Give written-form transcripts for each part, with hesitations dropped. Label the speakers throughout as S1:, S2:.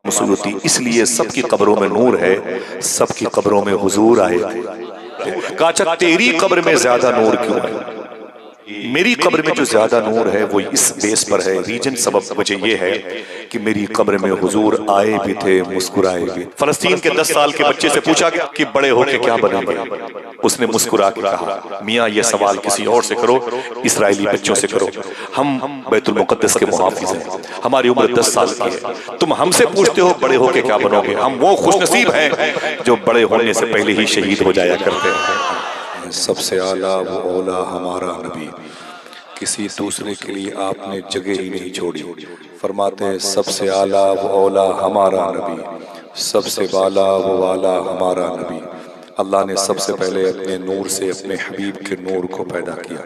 S1: Suyuti, इसलिए सबकी कब्रों में नूर है, सबकी कब्रों में हुजूर आए थे। कहा अच्छा तेरी कब्र में ज्यादा नूर क्यों है? मेरी कब्र में जो ज्यादा नूर है वो इस बेस पर है, रीजन सबब वजह ये है कि मेरी कब्र में हुजूर आए भी थे, मुस्कुराए भी। फलस्तीन के 10 साल के बच्चे से पूछा गया कि बड़े होके क्या बनेंगे? उसने मुस्कुरा के कहा, मियाँ ये सवाल किसी और से करो, इसराइली बच्चों से करो। हम बैतुल मुकद्दस के मुहाफिज हैं, हमारी उम्र 10 साल की है, तुम हमसे पूछते हो बड़े होके क्या बनोगे? हम वो खुशनसीब हैं जो बड़े होने से पहले ही शहीद हो जाया करते हैं।
S2: सबसे आला वो औला हमारा नबी, किसी दूसरे के लिए आपने जगह ही नहीं छोड़ी। फरमाते हैं सबसे आला वो औला हमारा नबी, सबसे वाला वो वाला हमारा नबी। अल्लाह ने सबसे पहले अपने नूर से अपने हबीब के नूर को पैदा किया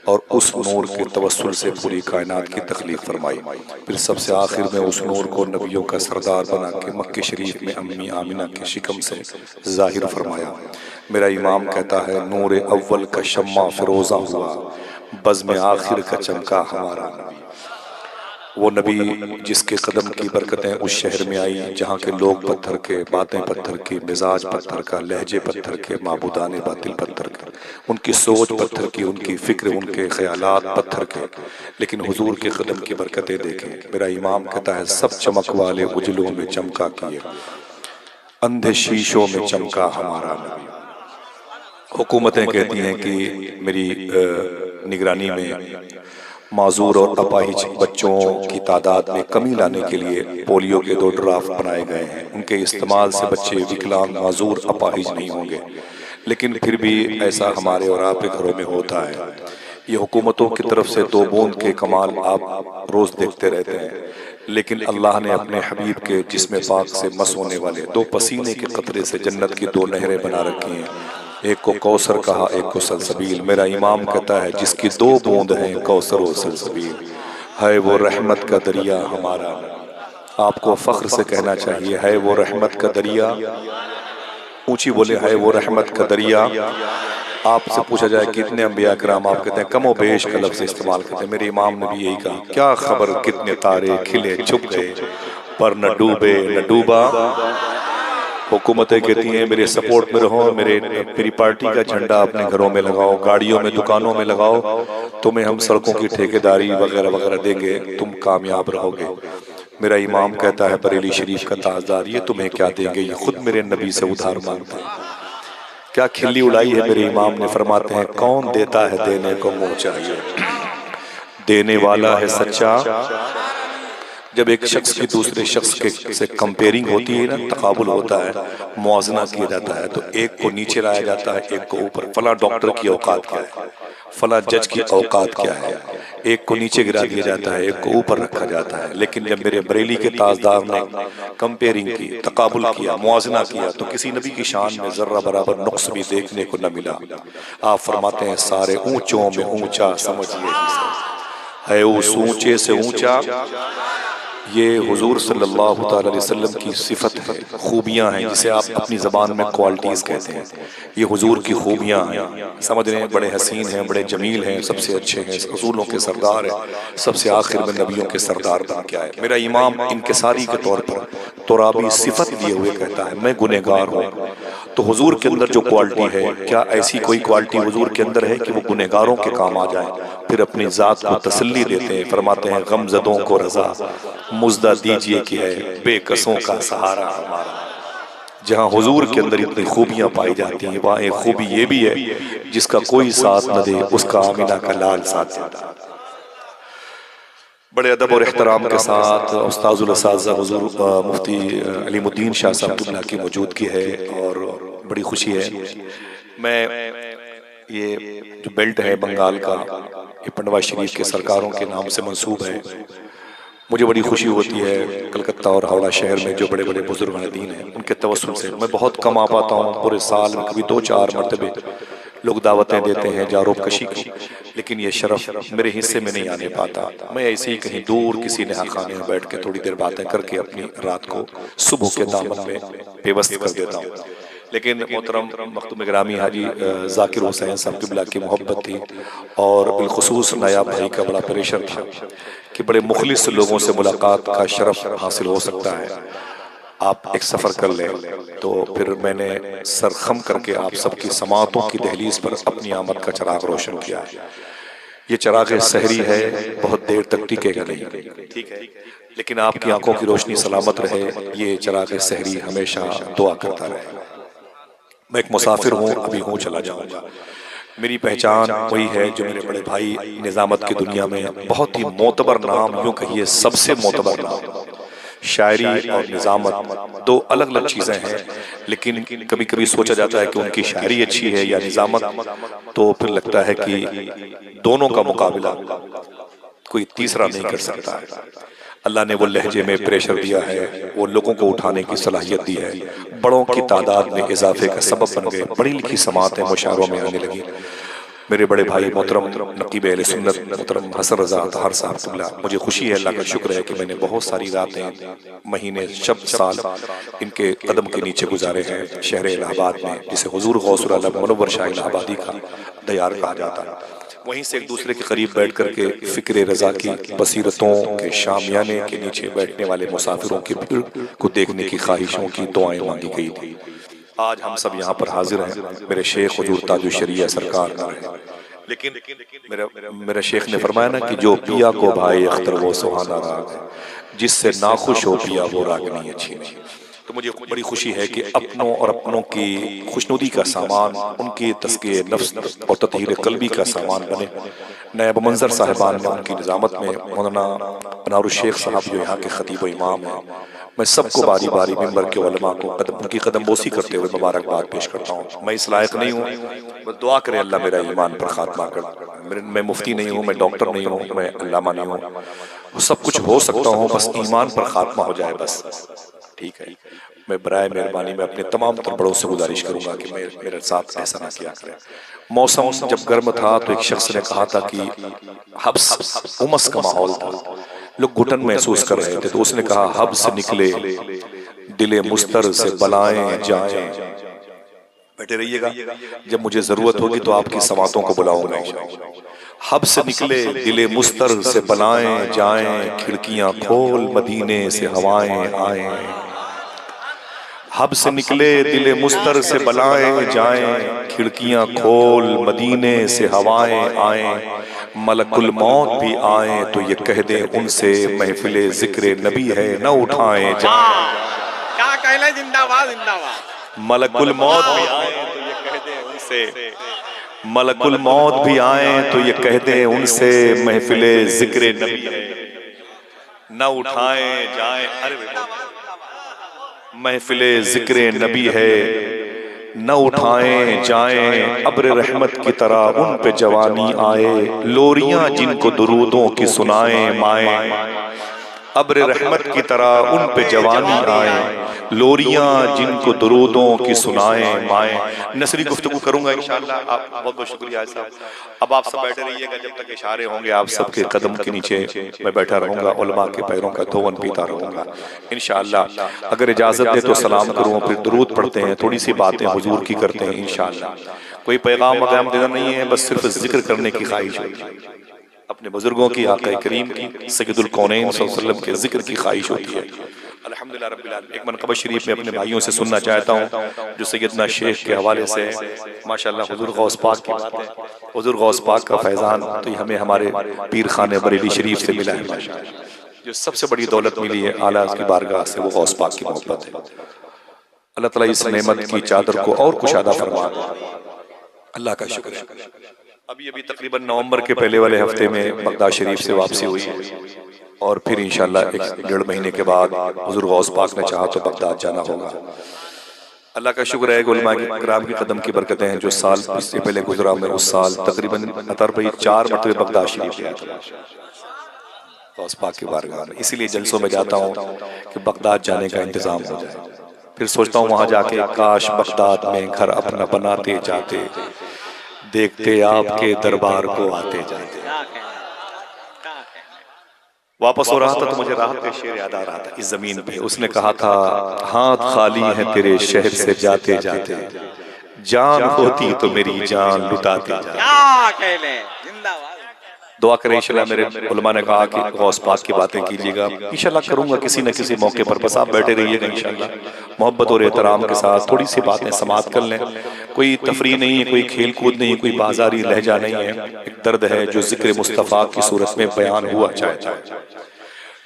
S2: और उस नूर के तवस्सुल से पूरी कायनात की तख्लीक फरमाई। फिर सबसे आखिर में उस नूर को नबियों का सरदार बना के मक्के शरीफ में अम्मी आमिना के शिकम से जाहिर फरमाया। मेरा इमाम कहता है नूर अव्वल का शम्मा फिरोजा हुआ, बज़्म आखिर का चमका हमारा नबी। वो नबी जिसके कदम की बरकतें उस शहर में आई जहाँ के लोग पत्थर के, बातें पत्थर की, मिजाज पत्थर का, लहजे पत्थर के, माबूदाने बातिल पत्थर के, उनकी सोच पत्थर की, उनकी फिक्र, उनके ख्यालात पत्थर के, लेकिन हुजूर के कदम की बरकतें देखें। मेरा इमाम कहता है सब चमक वाले उजलों में चमका किए, अंधे शीशों में चमका हमारा नबी। हुकूमतें कहती हैं कि मेरी निगरानी में माजूर और अपाहिज बच्चों की तादाद में कमी लाने के लिए पोलियो के 2 ड्राफ्ट बनाए गए हैं। उनके इस्तेमाल से बच्चे विकलांग, माजूर, अपाहिज नहीं होंगे, लेकिन फिर भी ऐसा हमारे और आपके घरों में होता है। ये हुकूमतों की तरफ से 2 बूंद के कमाल आप रोज देखते रहते हैं, लेकिन अल्लाह ने अपने हबीब के जिस्म पाक से मस होने वाले 2 पसीने के कतरे से जन्नत की 2 नहरें बना रखी हैं। एक को कौसर कहा, एक को सलसबील। मेरा इमाम कहता है जिसकी 2 बूंद हैं कौसर और सलसबील, है वो रहमत का दरिया हमारा। आपको फख्र से कहना चाहिए है वो रहमत का दरिया, ऊंची बोले है वो रहमत का दरिया। आपसे पूछा जाए कितने अंबिया कराम, आप कहते हैं कमो बेश का लफ्ज़ इस्तेमाल करते हैं। मेरे इमाम ने भी यही कहा, क्या खबर कितने तारे खिले छुप गए पर न डूबे न डूबा। हुकूमतें कहती हैं मेरे सपोर्ट में रहो, मेरी पार्टी का झंडा अपने घरों में लगाओ, गाड़ियों में, दुकानों में लगाओ, तुम्हें हम सड़कों की ठेकेदारी वगैरह वगैरह देंगे, तुम कामयाब रहोगे। मेरा इमाम कहता है बरेली शरीफ का ताजदार, ये तुम्हें क्या देंगे, ये खुद मेरे नबी से उधार मांगते हैं। क्या खिल्ली उड़ाई है मेरे इमाम ने। फरमाते हैं कौन देता है देने को मुँह चाहिए, देने वाला है सच्चा। जब एक शख्स की दूसरे शख्स के से कंपेयरिंग होती है ना, तकाबुल होता है, मुआवजना किया जाता है, तो एक को नीचे लाया जाता है, एक को ऊपर। फला डॉक्टर की औकात क्या है, फला जज की औकात क्या है, एक को नीचे गिरा दिया जाता है, एक को ऊपर रखा जाता है। लेकिन जब मेरे बरेली के ताजदार ने कंपेयरिंग की, तकाबुल किया, मुआवजना किया, तो किसी नबी की शान में जर्रा बराबर नुक्स भी देखने को न मिला। आप फरमाते हैं सारे ऊंचों में ऊंचा समझिए है उस ऊंचे से ऊंचा। ये हुजूर सल्लल्लाहु तआला अलैहि वसल्लम की सिफत है, खूबियाँ हैं, जिसे आप अपनी ज़बान में क्वालिटीज़ कहते हैं। ये हुजूर की खूबियाँ हैं, समझ रहे हैं, बड़े हसीन हैं, बड़े जमील हैं, सबसे अच्छे हैं, रसूलों के सरदार हैं, सबसे आखिर में नबियों के सरदार बन के आए। मेरा इमाम इनकिसारी के तौर पर तुराबी सिफत दिए हुए कहता है मैं गुनहगार हूँ। तो हुजूर के अंदर जो क्वालिटी है, क्या ऐसी कोई क्वालिटी हुजूर के अंदर है कि वो गुनहगारों के काम आ जाए? फिर अपनी ज़ात को तसल्ली देते हैं, फरमाते हैं गमज़दों को रज़ा मुज़्दा दीजिए कि है बेकसों का सहारा हमारा। जहाँ हुजूर के अंदर इतनी खूबियाँ पाई जाती हैं, वहाँ एक खूबी ये भी है जिसका कोई साथ न दे उसका आमिना का लाल साथ देता। बड़े अदब और एहतराम के साथ उस्ताजुल असातिज़ा हुजूर मुफ्ती अलीमुद्दीन शाह साहब क़िबला की मौजूदगी है और बड़ी खुशी है। मैं ये जो बेल्ट है बंगाल का, ये पंडवा शरीफ के सरकारों के नाम से मंसूब है। मुझे बड़ी खुशी होती है कलकत्ता और हावड़ा शहर में जो बड़े बड़े बुजुर्ग दीन हैं उनके तवस्सुल से। मैं बहुत कम आ पाता हूँ, पूरे साल में कभी 2-4 मरतबे लोग दावतें देते हैं जारोब कशी की, लेकिन ये शरफ मेरे हिस्से में नहीं आने पाता। मैं ऐसे ही कहीं दूर किसी नेहा खाने में बैठ के थोड़ी देर बातें करके अपनी रात को सुबह के दामन में बेबस्त कर देता हूँ।
S1: लेकिन मोहतरम मखदूम गिरामी हाजी जाकिर हुसैन साहब क़िबला की मोहब्बत थी और बिलखुसूस नायाब भाई का बड़ा प्रेशर था कि बड़े मुखलिस लोगों से मुलाकात का शरफ हासिल हो सकता है, आप एक सफ़र कर लें। तो फिर मैंने सरखम करके आप सबकी समातों की दहलीज पर अपनी आमद का चिराग रोशन किया है। ये चिराग सहरी है, बहुत देर तक टिकेगा नहीं, ठीक है, लेकिन आपकी आंखों की रोशनी सलामत रहे, ये चिराग सहरी हमेशा दुआ करता रहे। मैं एक मुसाफिर हूँ, अभी हूँ चला जाऊँगा। मेरी पहचान वही है जो मेरे बड़े भाई निज़ामत की दुनिया में बहुत ही मोतबर नाम, यूँ कहिए सबसे मोतबर नाम। शायरी और निज़ामत दो अलग अलग चीज़ें हैं, लेकिन कभी कभी सोचा जाता है कि उनकी शायरी अच्छी है या निज़ामत, तो फिर लगता है कि दोनों का मुकाबला कोई तीसरा नहीं कर सकता है। अल्लाह ने वो लहजे में प्रेशर दिया है, वो लोगों को उठाने की सलाहियत दी है, बड़ों की तादाद में इजाफे का सबब बन गए, पढ़ी लिखी समातें मुशायरों में आने लगी। मेरे बड़े भाई मोहतरम नकीब अहले सुन्नत मोहतरम हसन रज़ा अतहर साहब क़िबला, मुझे खुशी है, अल्लाह का शुक्र है कि मैंने बहुत सारी रातें, महीने, शब, साल इनके कदम के नीचे गुजारे हैं शहर इलाहाबाद में, जिसे हुजूर गौसुल आलम मुनव्वर शाह इलाहाबादी का दयार कहा जाता है। वहीं से एक दूसरे के करीब बैठ करके फ़िक्र रज़ा की बसीरतों के शामियाने के नीचे बैठने वाले मुसाफिरों की भीड़ को देखने की ख्वाहिशों की दुआएं मांगी गई थी। आज हम सब यहाँ पर हाजिर हैं, मेरे शेख हुजूर ताजुल शरीया सरकार न रहे, लेकिन मेरे शेख ने फरमाया ना कि जो पिया को भाई अख्तर वो सुहाना राग है, जिससे नाखुश हो पिया वो रागनी अच्छी नहीं। तो मुझे बड़ी खुशी है कि अपनों और अपनों की खुशनुदी का सामान, उनकी तस्किए नफ्स और ततहीर क़ल्बी का सामान बने। नायब मंजर साहिबान ने उनकी निज़ामत में मौलाना अनारुल शेख साहब जो यहाँ के खतीब इमाम हैं, मैं सबको बारी बारी मिंबर के उलमा को उनकी कदमबोसी करते हुए मुबारकबाद पेश करता हूँ। मैं इस लायक नहीं हूँ, बस दुआ करे अल्लाह मेरा ईमान पर खात्मा कर। मैं मुफ्ती नहीं हूँ, मैं डॉक्टर नहीं हूँ, मैं अल्लामा नहीं हूँ, सब कुछ हो सकता हूँ, बस ईमान पर खात्मा हो जाए बस, ठीक है। मैं बराए मेहरबानी में अपने तमाम तर बड़ों से गुजारिश करूंगा कि मेरे साथ ऐसा ना किया करें। मौसम जब गर्म था तो एक शख्स ने कहा था कि हब्स उमस का माहौल था, लोग घुटन महसूस कर रहे थे, तो उसने कहा हब्स निकले दिले मुस्तर से बलाएं जाएं। बैठे रहिएगा, जब मुझे जरूरत होगी तो आपकी समातों को बुलाऊंगा। हब्स निकले दिले मुस्तर से बलाएं जाएं, खिड़कियां खोल मदीने से हवाएं आएं। हब से निकले दिले मुस्तर से बलाएं जाएं, खिड़कियां खोल मदीने से हवाएं आएं। मलकुल मौत भी आए तो ये कह दे उनसे महफिले जिक्र नबी है न उठाएं जाएं।
S3: क्या कहले, जिंदाबाद जिंदाबाद।
S1: मलकुल मौत भी आए तो ये कह दे उनसे, मलकुल मौत भी आए तो ये कह दे उनसे महफिले जिक्र नबी है न उठाएं जाएं। अरे महफिले जिक्र नबी है न उठाएं जाएं, अब्र रहमत की तरह उन पे जवानी आए, लोरियां जिनको दुरूदों की सुनाएं माएं। अब्र रहमत की तरह उन पे जवानी आए, लोरियां जिनको दुरूदों की सुनाएं माएं। नसरी गुफ्तगू करूंगा इंशाअल्लाह। आप बहुत बहुत शुक्रिया साहब। अब आप सब बैठे रहिएगा, जब तक इशारे होंगे आप सबके कदम के नीचे मैं बैठा रहूंगा, उलमा के पैरों का धोवन पीता रहूंगा इंशाअल्लाह। अगर इजाजत दे तो सलाम करूँ, फिर दुरूद पढ़ते हैं, थोड़ी सी बातें हुजूर की करते हैं इंशाअल्लाह। कोई पैगाम वगैरह देना नहीं है, बस सिर्फ जिक्र करने की ख्वाहिश होती है, अपने बुजुर्गों की, आका करीम की, सैयदुल कौनैन सल्लल्लाहु अलैहि वसल्लम के जिक्र की ख्वाहिश होती है। अल्हम्दुलिल्लाह रब्बिल आलमीन। एक मनक़बत शरीफ में अपने भाइयों से सुनना चाहता हूँ जो सैयदना शेख के हवाले से माशाअल्लाह। हुजूर गौस पाक की बात है, हुजूर गौस पाक का फैज़ान तो हमें हमारे पीर खाने बरेली शरीफ से मिला है माशाअल्लाह। जो सबसे बड़ी दौलत मिली है आला की बारगाह से, वो गौस पाक की मोहब्बत है। अल्लाह ताला इस नेमत की चादर को और कुशादा फरमा, अल्लाह का शुक्र है। अभी तकरीबन नवंबर के पहले वाले हफ्ते में बगदाद शरीफ से वापसी हुई और फिर इंशाअल्लाह 1-1.5 महीने के बाद हुजूर गौस पाक ने चाहा तो बगदाद जाना होगा। अल्लाह का शुक्र है, उलमा किराम की कदम की बरकतें हैं। जो साल इससे पहले गुजरा, मैं उस साल तकरीबन अतर भाई 4 मरतबे बगदाद शरीफ गया था गौस पाक की बारगाह में। इसीलिए जलसों में जाता हूँ कि बगदाद जाने का इंतजाम हो जाए। फिर सोचता हूँ वहां जाके काश बगदाद में घर अपना बनाते जाते, देखते आपके दरबार को आते जाते। वापस हो रहा था तो मुझे राहत का शेर याद आ रहा था इस जमीन पे। उसने कहा था, हाथ खाली है तेरे शहर से जाते जाते, जान होती तो मेरी जान लुटाते जाते।
S3: क्या कहले, जिंदाबाद।
S1: दुआ करें इंशाल्लाह। मेरे उलमा ने कहा कि गौस पाक की बातें कीजिएगा, इंशाल्लाह करूंगा किसी न किसी मौके पर। बस आप बैठे रहिएगा इंशाल्लाह, मोहब्बत और एहतराम के साथ थोड़ी सी बातें समाअत कर लें। कोई तफरीह नहीं है, कोई खेल कूद नहीं है, कोई बाजारी लहजा नहीं है। एक दर्द है जो जिक्र मुस्तफ़ा की सूरत में बयान हुआ चाहे।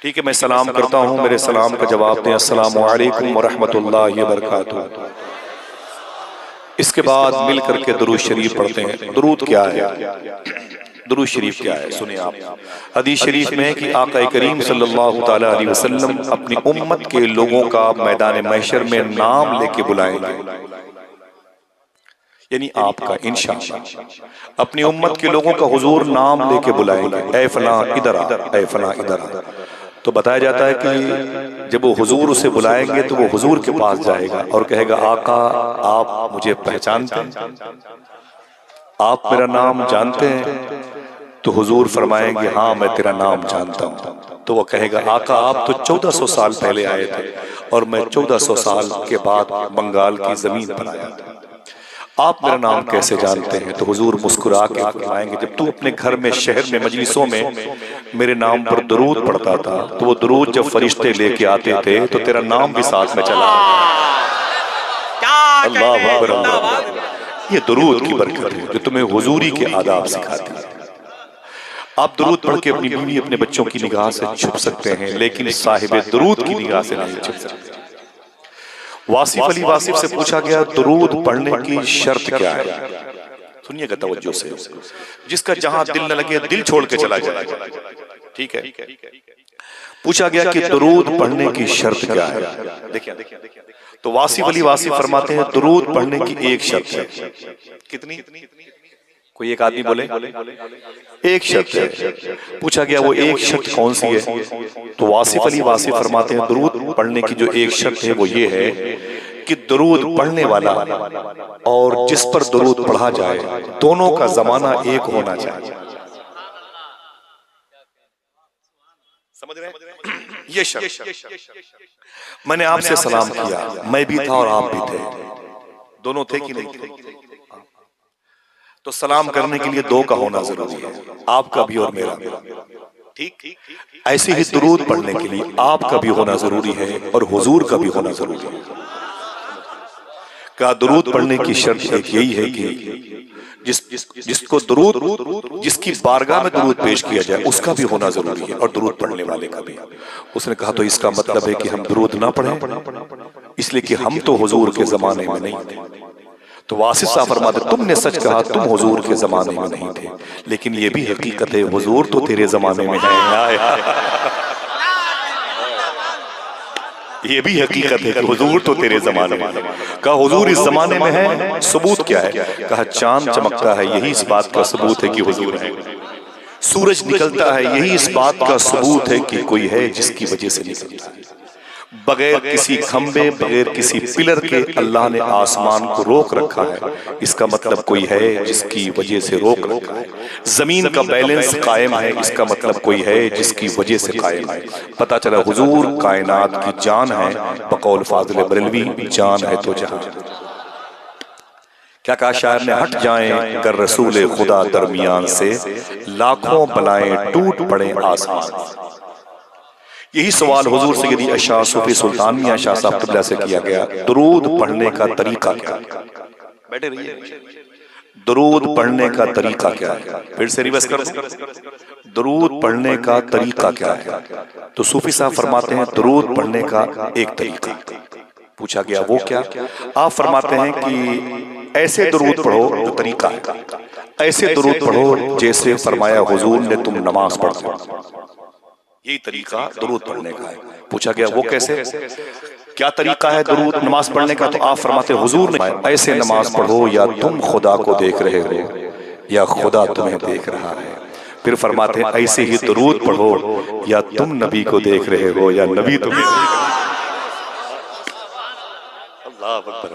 S1: ठीक है, मैं सलाम करता हूँ, मेरे सलाम का जवाब दें। अस्सलामु अलैकुम व रहमतुल्लाहि व बरकातुहू। इसके बाद मिल करके दुरूद शरीफ पढ़ते हैं। दुरूद क्या है, दुरूद शरीफ क्या है, सुनिए आप। हदीस शरीफ में कि आका करीम सल्लल्लाहु ताला अलैहि वसल्लम अपनी उम्मत के लोगों का मैदान महशर में नाम लेके बुलाएंगे, यानी आपका इंशाअल्लाह अपनी उम्मत के लोगों का हुजूर नाम लेके बुलाएंगे, ऐ फलां इधर आ, ऐ फलां इधर आ। तो बताया जाता है कि जब वो हुजूर उसे बुलाएंगे तो वो हुजूर के पास जाएगा और कहेगा, आका आप मुझे पहचानते हैं, आप मेरा नाम जानते हैं? तो हुजूर फरमाएंगे, हाँ मैं तेरा नाम जानता हूँ। तो वो कहेगा, आका आप तो 1400 साल पहले आए थे और मैं 1400 साल के बाद बंगाल की जमीन पर आया था, आप मेरा नाम कैसे जानते हैं? तो हुजूर मुस्कुरा के फरमाएंगे, जब तू अपने घर में, शहर में, मजलिसों में मेरे नाम पर दुरूद पढ़ता था तो वो दुरूद जब फरिश्ते लेके आते थे तो तेरा नाम भी साथ में चला। अल्लाह अकबर, अल्लाह। ये दुरूद की बरकत है जो तुम्हें हुजूरी के आदाब सिखाती है। आप दुरूद पढ़ के अपनी बीवी, अपने बच्चों की निगाह से छुप सकते हैं, लेकिन साहिब दुरूद की निगाह से नहीं छुप सकते। वासिफ अली वासिफ से पूछा गया, दुरूद पढ़ने की शर्त क्या है? सुनिएगा तवज्जो से। जिसका जहां दिल न लगे दिल छोड़ के चला जाए, ठीक है। पूछा गया कि दुरूद पढ़ने की शर्त क्या है? देखिए, तो वासिफ अली वासिफ फरमाते हैं, दुरूद पढ़ने की एक शर्त है। कितनी? कोई एक आदमी बोले, एक शर्त है। पूछा गया वो एक शर्त कौन सी है? तो वासिफ अली वासिफ फरमाते हैं, दुरूद पढ़ने की जो एक शर्त है वो ये है कि दुरूद पढ़ने वाला और जिस पर दुरूद पढ़ा जाए दोनों का जमाना एक होना चाहिए। समझ रहे हैं? ये शर्त। मैंने आपसे सलाम किया, मैं भी था और आप भी थे, दोनों थे कि नहीं थे? तो सलाम करने के लिए दो का होना जरूरी है, आपका भी और मेरा भी। ठीक ऐसे ही दुरूद पढ़ने के लिए आपका भी होना जरूरी है और हुजूर का भी होना जरूरी है। क्या दुरूद पढ़ने की शर्त एक यही है कि जिसको दुरूद, जिसकी बारगाह में दुरूद पेश किया जाए उसका भी होना जरूरी है और दुरूद पढ़ने वाले का भी। उसने कहा, तो इसका मतलब है कि हम दुरूद ना पढ़ें, इसलिए कि हम तो हुजूर के जमाने में नहीं थे। तो वासिफ साहब फरमाते, तुमने सच कहा, तुम हुजूर के जमाने में नहीं थे, लेकिन ये भी हकीकत है हुजूर तो तेरे जमाने में है। ये भी हकीकत है कि हुजूर तो तेरे जमाने में है। कहा, हुजूर इस जमाने में है, सबूत क्या है? कहा, चांद चमकता है, यही इस बात का सबूत है कि हुजूर है। सूरज निकलता है, यही इस बात का सबूत है कि कोई है जिसकी वजह से निकलता है। बगैर किसी खंबे, बगैर किसी पिलर के अल्लाह ने आसमान को रोक रखा है, इसका मतलब कोई है जिसकी वजह से रोक रखा है। जमीन का बैलेंस कायम है, इसका मतलब कोई है जिसकी वजह से कायम है। पता चला हुजूर कायनात की जान है, बकौल फाजिल बरेलवी, जान है तो जहां। क्या कहा शायर ने? हट जाएं अगर रसूल खुदा दरमियान से, लाखों बलाएं टूट पड़े आसमान। यही सवाल हुजूर सैयदी अशाह सूफी सुल्तान मियां शाह साहब क़िबला से किया गया, दुरूद पढ़ने का तरीका क्या? बैठे रहिए। दुरूद पढ़ने का तरीका क्या है? फिर से रिवर्स कर दूं, दुरूद पढ़ने का तरीका क्या है? तो सूफी साहब फरमाते हैं, दुरूद पढ़ने का एक तरीका। पूछा गया वो क्या? आप फरमाते हैं कि ऐसे दुरूद पढ़ो, जो तरीका है ऐसे दुरूद पढ़ो जैसे फरमाया हुजूर ने तुम नमाज पढ़ो। यही तरीका दुरूद पढ़ने का है। पूछा गया वो कैसे, क्या तरीका है दुरूद नमाज पढ़ने का? तो आप फरमाते हुजूर ने ऐसे नमाज पढ़ो या तुम खुदा को देख रहे हो या खुदा तुम्हें देख रहा है। फिर फरमाते हैं ऐसे ही दुरूद पढ़ो या तुम नबी को देख रहे हो या नबी तुम्हें देख रहा है। अल्लाह अकबर।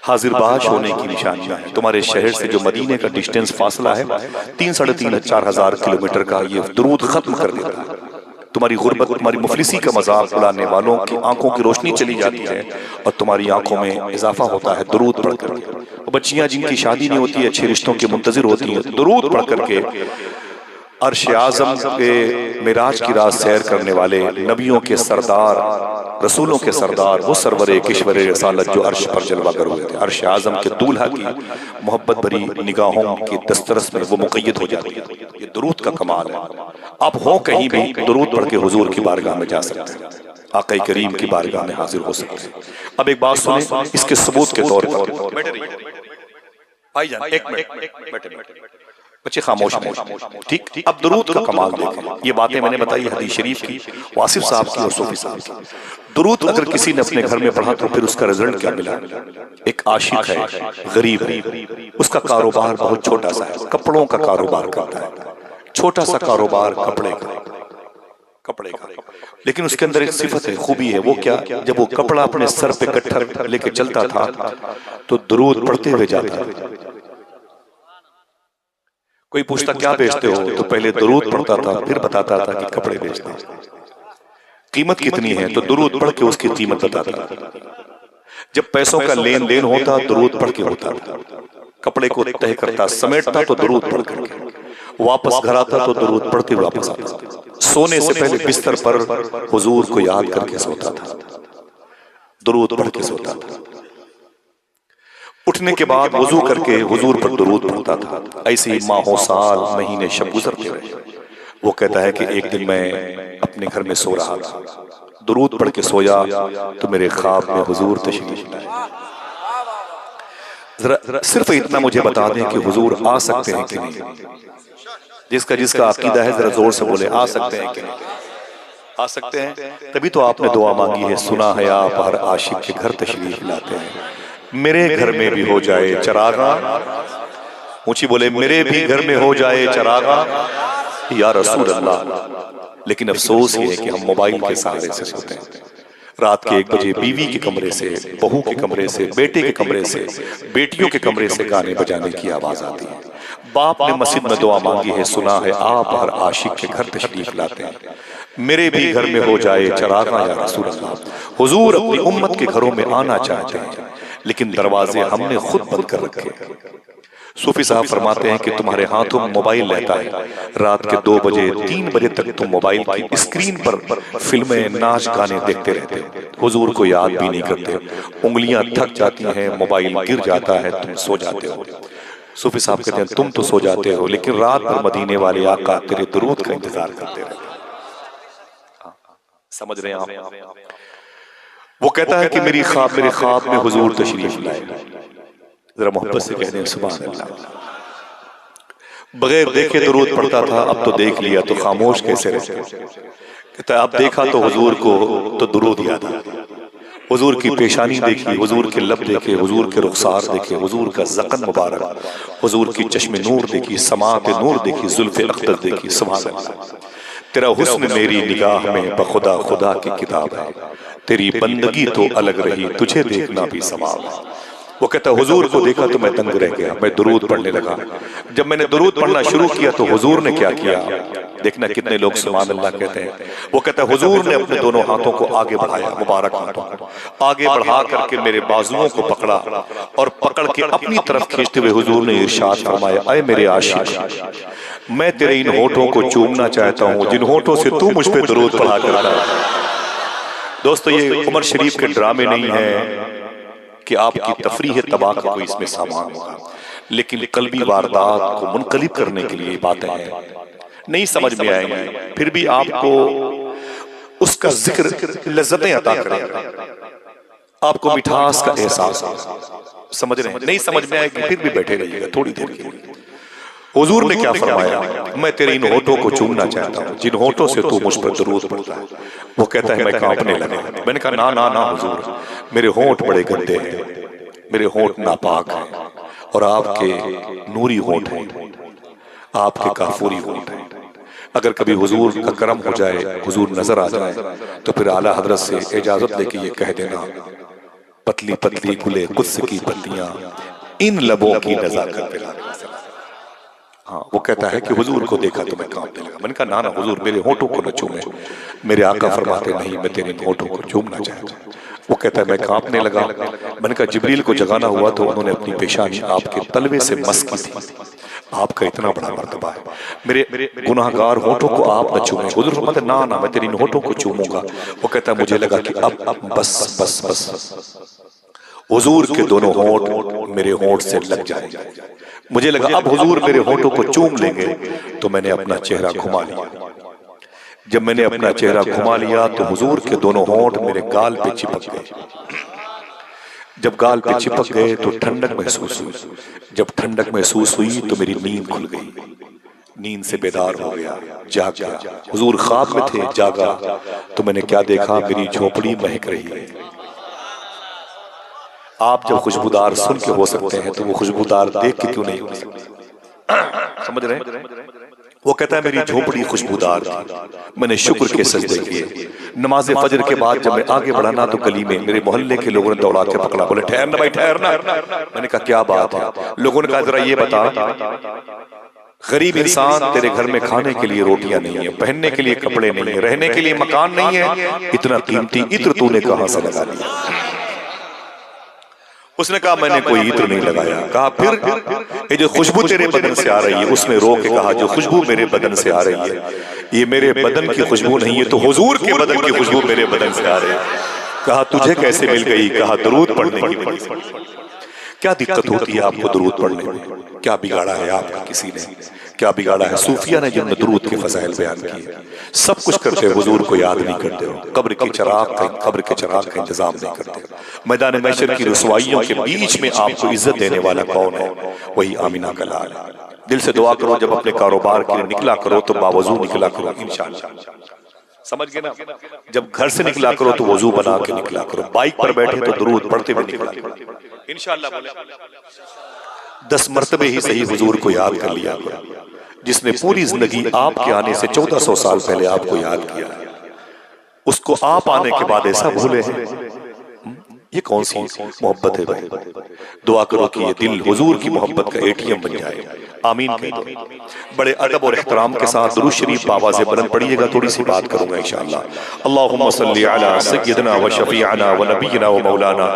S1: हाजिर बाश होने की निशानियां हैं। तुम्हारे शहर से जो मदीने का डिस्टेंस फासला है 3-3.5-4 हजार किलोमीटर का, ये दुरूद खत्म कर देता है। तुम्हारी गुर्बत, तुम्हारी मुफलिसी का मजाक उड़ाने वालों की आंखों की रोशनी चली जाती है और तुम्हारी आंखों में इजाफा होता है दुरूद पढ़ करके। बच्चियां जिनकी शादी नहीं होती है, अच्छे रिश्तों की मुंतजिर होती हैं, दुरूद पढ़ करके अर्श आज़म के मिराज की रात सैर करने वाले नबियों के सरदार, रसूलों के सरदार, वो सरवरे किश्वरे रसालत जो अर्श पर जलवागर हुए थे, अर्श आज़म के दूल्हा की मोहब्बत भरी निगाहों की दस्तरस में वो मुक़य्यद हो जाती है। ये दुरूद का कमाल है। आप हो कहीं भी, दुरूद पढ़ के हुजूर की बारगाह में जा सकते हैं, आक़ा करीम की बारगाह में हाजिर हो सकते हैं। अब एक बात सुने, इसके सबूत के तौर पर भाईजान एक मिनट बैठे, बच्चे खामोश हैं, ठीक। अब दुरूद का कमाल देखें। ये बातें मैंने बताई हदीस शरीफ की, वासिफ साहब की और सूफी साहब की। दुरूद अगर किसी ने अपने घर में पढ़ा तो फिर उसका रिजल्ट क्या मिला? एक आशिक है, गरीब है, उसका कारोबार बहुत छोटा सा है, कपड़ों का कारोबार करता है, छोटा सा कारोबार कपड़े का, लेकिन उसके अंदर एक सिफत है, खूबी है। वो क्या? जब वो कपड़ा अपने सर पे कट्ठर लेके चलता था तो दुरूद पढ़ते हुए जाता था। कोई पूछता क्या बेचते हो, तो पहले दुरूद पढ़ता था, फिर बताता था कि कपड़े बेचते हैं। कीमत कितनी है, तो दुरूद पढ़ के उसकी कीमत बताता था। जब पैसों का लेन देन होता, दुरूद पढ़ के होता था। कपड़े को तय करता, समेटता तो दुरूद पढ़ करके, वापस घर आता तो दुरूद पढ़ते वापस आता। सोने से पहले बिस्तर पर हुजूर को याद करके सोता था, दुरूद पढ़ के सोता था। उठने के बाद वजू करके हुजूर पर दुरूद पढ़ता था। ऐसे ही माहों साल महीने शब गुजरते रहे। वो कहता है कि एक दिन मैं अपने घर में सो रहा था, दुरूद पढ़ के सोया तो मेरे ख्वाब में हुजूर तशरीफ लाए। जरा सिर्फ इतना मुझे बता दें कि हुजूर आ सकते हैं कि नहीं? जिसका अकीदा है जरा जोर से बोले, आ सकते हैं कि नहीं? आ सकते हैं। तभी तो आपने दुआ मांगी है, सुना है आप हर आशिक के घर तशरीफ लाते हैं। मेरे घर में भी हो जाए चरागा, ऊंची बोले, मेरे भी घर में हो जाए चरागा या रसूल अल्लाह। लेकिन अफसोस ये है कि हम मोबाइल के सहारे से सोते हैं। रात के 1 बजे बीवी के कमरे से, बहू के कमरे से, बेटे के कमरे से, बेटियों के कमरे से गाने बजाने की आवाज आती है। बाप ने मस्जिद में दुआ मांगी है, सुना है आप हर आशिक के घर तशरीफ लाते हैं। मेरे भी घर में हो जाए चरागा या रसूल अल्लाह। हुजूर अपनी उम्मत के घरों में आना चाहते हैं, लेकिन दरवाजे हमने खुद बंद कर रखे। सूफी साहब फरमाते हैं कि तुम्हारे हाथों में मोबाइल रहता है, रात के 2 बजे 3 बजे तक तुम मोबाइल की स्क्रीन पर फिल्में, नाच गाने देखते रहते हो, हुजूर को याद भी नहीं करते। उंगलियां थक जाती हैं, मोबाइल गिर जाता है, तुम सो जाते हो। सूफी साहब कहते हैं तुम तो सो जाते हो, लेकिन रात भर मदीने वाले आका तेरे दुरूद का इंतजार करते रहते। समझ रहे हैं आप? वो कहता है कि मेरे ख्वाब में हुजूर तशरीफ लाए। जरा मोहब्बत से कह दें सुभान अल्लाह। बगैर देखे दुरूद पढ़ता था, अब तो देख लिया तो खामोश कैसे रहे? कहता है अब देखा तो हुजूर को तो दुरूद याद आ। हुजूर की पेशानी देखी, हुजूर के लब देखे, हुजूर के रुखसार देखे, हुजूर का ज़क़न मुबारक, हुजूर की चश्मे नूर देखी, समात नूर देखी, जुल्फ़े अख्तर देखी। सुभान अल्लाह। तेरा हुस्न मेरी निगाह में बखुदा खुदा की किताब है, तेरी बंदगी तो अलग रही, तुझे देखना भी सवाब है। वो कहता हुजूर को देखा तो मैं दंग रह गया, मैं दुरूद पढ़ने लगा। जब मैंने दुरूद पढ़ना शुरू किया तो हुजूर ने क्या किया? देखना कितने लोग सुभान अल्लाह कहते हैं। वो कहता है हुजूर ने अपने दोनों हाथों को आगे बढ़ाया, मुबारक हाथों को आगे बढ़ा करके मेरे बाजुओं को पकड़ा और पकड़ के अपनी तरफ खींचते हुए हुजूर ने इरशाद फरमाया, ऐ मेरे आशिक, मैं तेरे इन होठों को चूमना चाहता हूँ जिन होठों से तू मुझ पे दुरूद पढ़ा करता है। दोस्तों ये उमर शरीफ के ड्रामे नहीं है कि आपकी तफरीह तबाह का कोई इसमें सामान होगा, लेकिन कल्बी वारदात को मुनकलिब करने के लिए बातें हैं। नहीं समझ में आएंगी, फिर भी आपको उसका जिक्र लज्जतें अता करेगा, आपको मिठास का एहसास होगा। समझ रहे हैं? नहीं समझ में आएगी फिर भी बैठे रहिएगा थोड़ी देर के लिए। हुजूर ने क्या फरमाया? मैं तेरे इन होठों को चूमना चाहता हूँ जिन होठों से तू मुझ पर दुरूद पढ़ता है। वो कहता है मैं कांपने लगा। मैंने कहा ना ना ना हुजूर, मेरे होठ बड़े गंदे हैं, मेरे होठ नापाक हैं और आपके नूरी होठ हैं, आपके काफूरी होठ हैं। अगर कभी हुजूर का करम हो जाए, हुजूर नजर आ जाए, तो फिर आला हजरत से इजाजत लेके ये कह देना, पतली पतली गुले कुद्स की पत्तियां इन लबों की नजाकत पे। हाँ, वो कहता है कि हुजूर को देखा तो मैं कांपने लगा। मैंने कहा ना ना हुजूर मेरे होठों को न चूमे। मेरे आका फरमाते नहीं मैं तेरे होठों को चूमना चाहता हूँ। वो कहता है मैं कांपने लगा। मैंने कहा जिब्रील को जगाना हुआ तो उन्होंने अपनी पेशानी आपके तलवे से मस की थी। आपका इतना बड़ा मर्तबा है, मेरे गुनाहगार होठों को आप न चूमे। हुजूर फरमाते ना ना मैं तेरी होठों को चूमूंगा। वो कहता है मुझे लगा कि अब बस बस बस हुजूर के दोनों होंठ मेरे होंठ से लग जाएंगे। मुझे लगा अब हुजूर मेरे होंठों को चूम लेंगे। तो मैंने अपना चेहरा घुमा लिया। जब मैंने अपना चेहरा घुमा लिया तो हुजूर के दोनों होंठ मेरे गाल पे चिपक गए। जब गाल पे चिपक गए तो ठंडक महसूस हुई। जब ठंडक महसूस हुई तो मेरी नींद खुल गई। नींद से बेदार हो गया, जाग गया। हुजूर ख्वाब में थे, जागा तो मैंने क्या देखा, मेरी झोपड़ी महक रही है। आप जब खुशबूदार सुन के हो सकते हैं तो वो खुशबूदार देख के क्यों नहीं हो सकते? समझ रहे हैं? वो कहता है मेरी झोपड़ी खुशबूदार थी। मैंने शुक्र के सजदे किए। नमाज फजर के बाद जब मैं आगे बढ़ा ना तो गली में मेरे मोहल्ले के लोगों ने दौड़ा के पकड़ा, बोले ठहरना भाई ठहरना। मैंने कहा क्या बात है? लोगों ने कहा जरा ये बता, गरीब इंसान तेरे घर में खाने के लिए रोटियां नहीं है, पहनने के लिए कपड़े नहीं है, रहने के लिए मकान नहीं है, इतना कीमती इत्र तूने कहां से लगा लिया? उसने कहा मैंने कोई इत्र नहीं लगाया। कहा फिर ये जो खुशबू तेरे बदन से आ रही है, उसने रो के कहा जो खुशबू मेरे बदन से आ रही है ये मेरे बदन की खुशबू नहीं है, तो हुजूर के बदन की खुशबू मेरे बदन से आ रही है। कहा तुझे कैसे मिल गई? कहा दरूद पढ़ने की वजह से। क्या दिक्कत होती है आपको दरूद पढ़ने में? क्या बिगाड़ा है आपका किसी ने? क्या बिगाड़ा है? सूफिया ने जिनमें दरूद के फजाइल बयान किए। सब कुछ करते हो, हुजूर को याद नहीं करते हो। कब्र के चिराग का इंतजाम नहीं करते हो। मैदान महशर की रुसवाइयों के बीच में आपको इज्जत देने वाला कौन है? वही आमीना का लाल। दिल से दुआ करो, जब अपने कारोबार के लिए निकला करो तो बावजू निकला करो इंशाअल्लाह। समझ गए ना? जब घर से निकला करो तो वजू बना के निकला करो। बाइक पर बैठे तो दरूद पढ़ते हुए निकला करो इंशाअल्लाह। 10 मरतबे ही सही हुजूर को याद कर लिया करो, जिसने पूरी जिंदगी आपके आने से 1400 साल पहले आपको याद किया, उसको आप आने के बाद ऐसा भूले हैं। ये कौन सी मोहब्बत है भाई? दुआ करो कि ये दिल हुजूर की मोहब्बत का एटीएम बन जाए। आमीन कह दो। बड़े अदब और एहतराम के साथ दुरूद शरीफ आवाज़ बुलंद पढ़िएगा। थोड़ी सी बात करूंगा इंशाअल्लाह। अल्लाहुम्मा सल्ली अला सय्यिदना व शफीअना व नबियना व मौलाना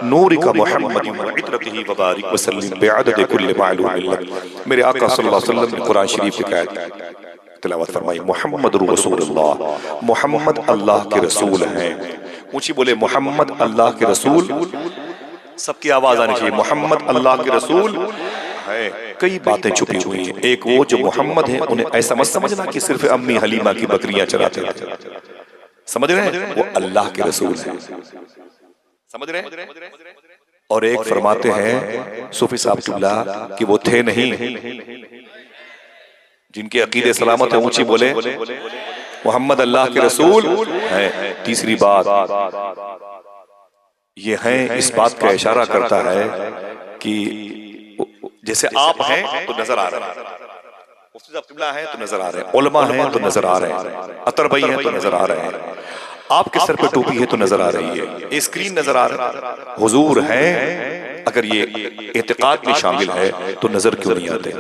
S1: नूरिका मुहम्मदिन व इत्रतिही व बारिक व सल्लिम बिअदद कुल्लि मालूमिन लक। मेरे आका सल्लल्लाहु अलैहि वसल्लम ने कुरान शरीफ की आयत तिलावत फरमाई, मुहम्मद रसूलुल्लाह, मुहम्मद अल्लाह के रसूल हैं। ऊंची बोले मोहम्मद अल्लाह के रसूल। सबकी आवाज आनी चाहिए, मोहम्मद अल्लाह के रसूल है। कई बातें छुपी हुई हैं। एक वो जो मोहम्मद है, उन्हें ऐसा मत समझना कि सिर्फ अम्मी हलीमा की बकरियां चराते थे। समझ रहे हैं? वो अल्लाह के रसूल है। समझ रहे हैं? और एक फरमाते हैं सूफी साहब किबला कि वो थे नहीं, जिनके अकीदे सलामत है, ऊंची बोले मोहम्मद अल्लाह के रसूल है। तीसरी बात ये है, इस बात का इशारा करता है कि जैसे आप हैं तो नजर आ रहे हैं, मुफ्ती साहब किबला हैं तो नजर आ रहे हैं, उलमा हैं तो नजर आ रहे हैं, अतर भाई हैं तो नजर आ रहे हैं, आपके सर पे टोपी है तो नजर आ रही है, ये स्क्रीन नजर आ रहा है, हुजूर हैं। अगर ये एतिकाद में शामिल है तो नजर क्यों नहीं आते?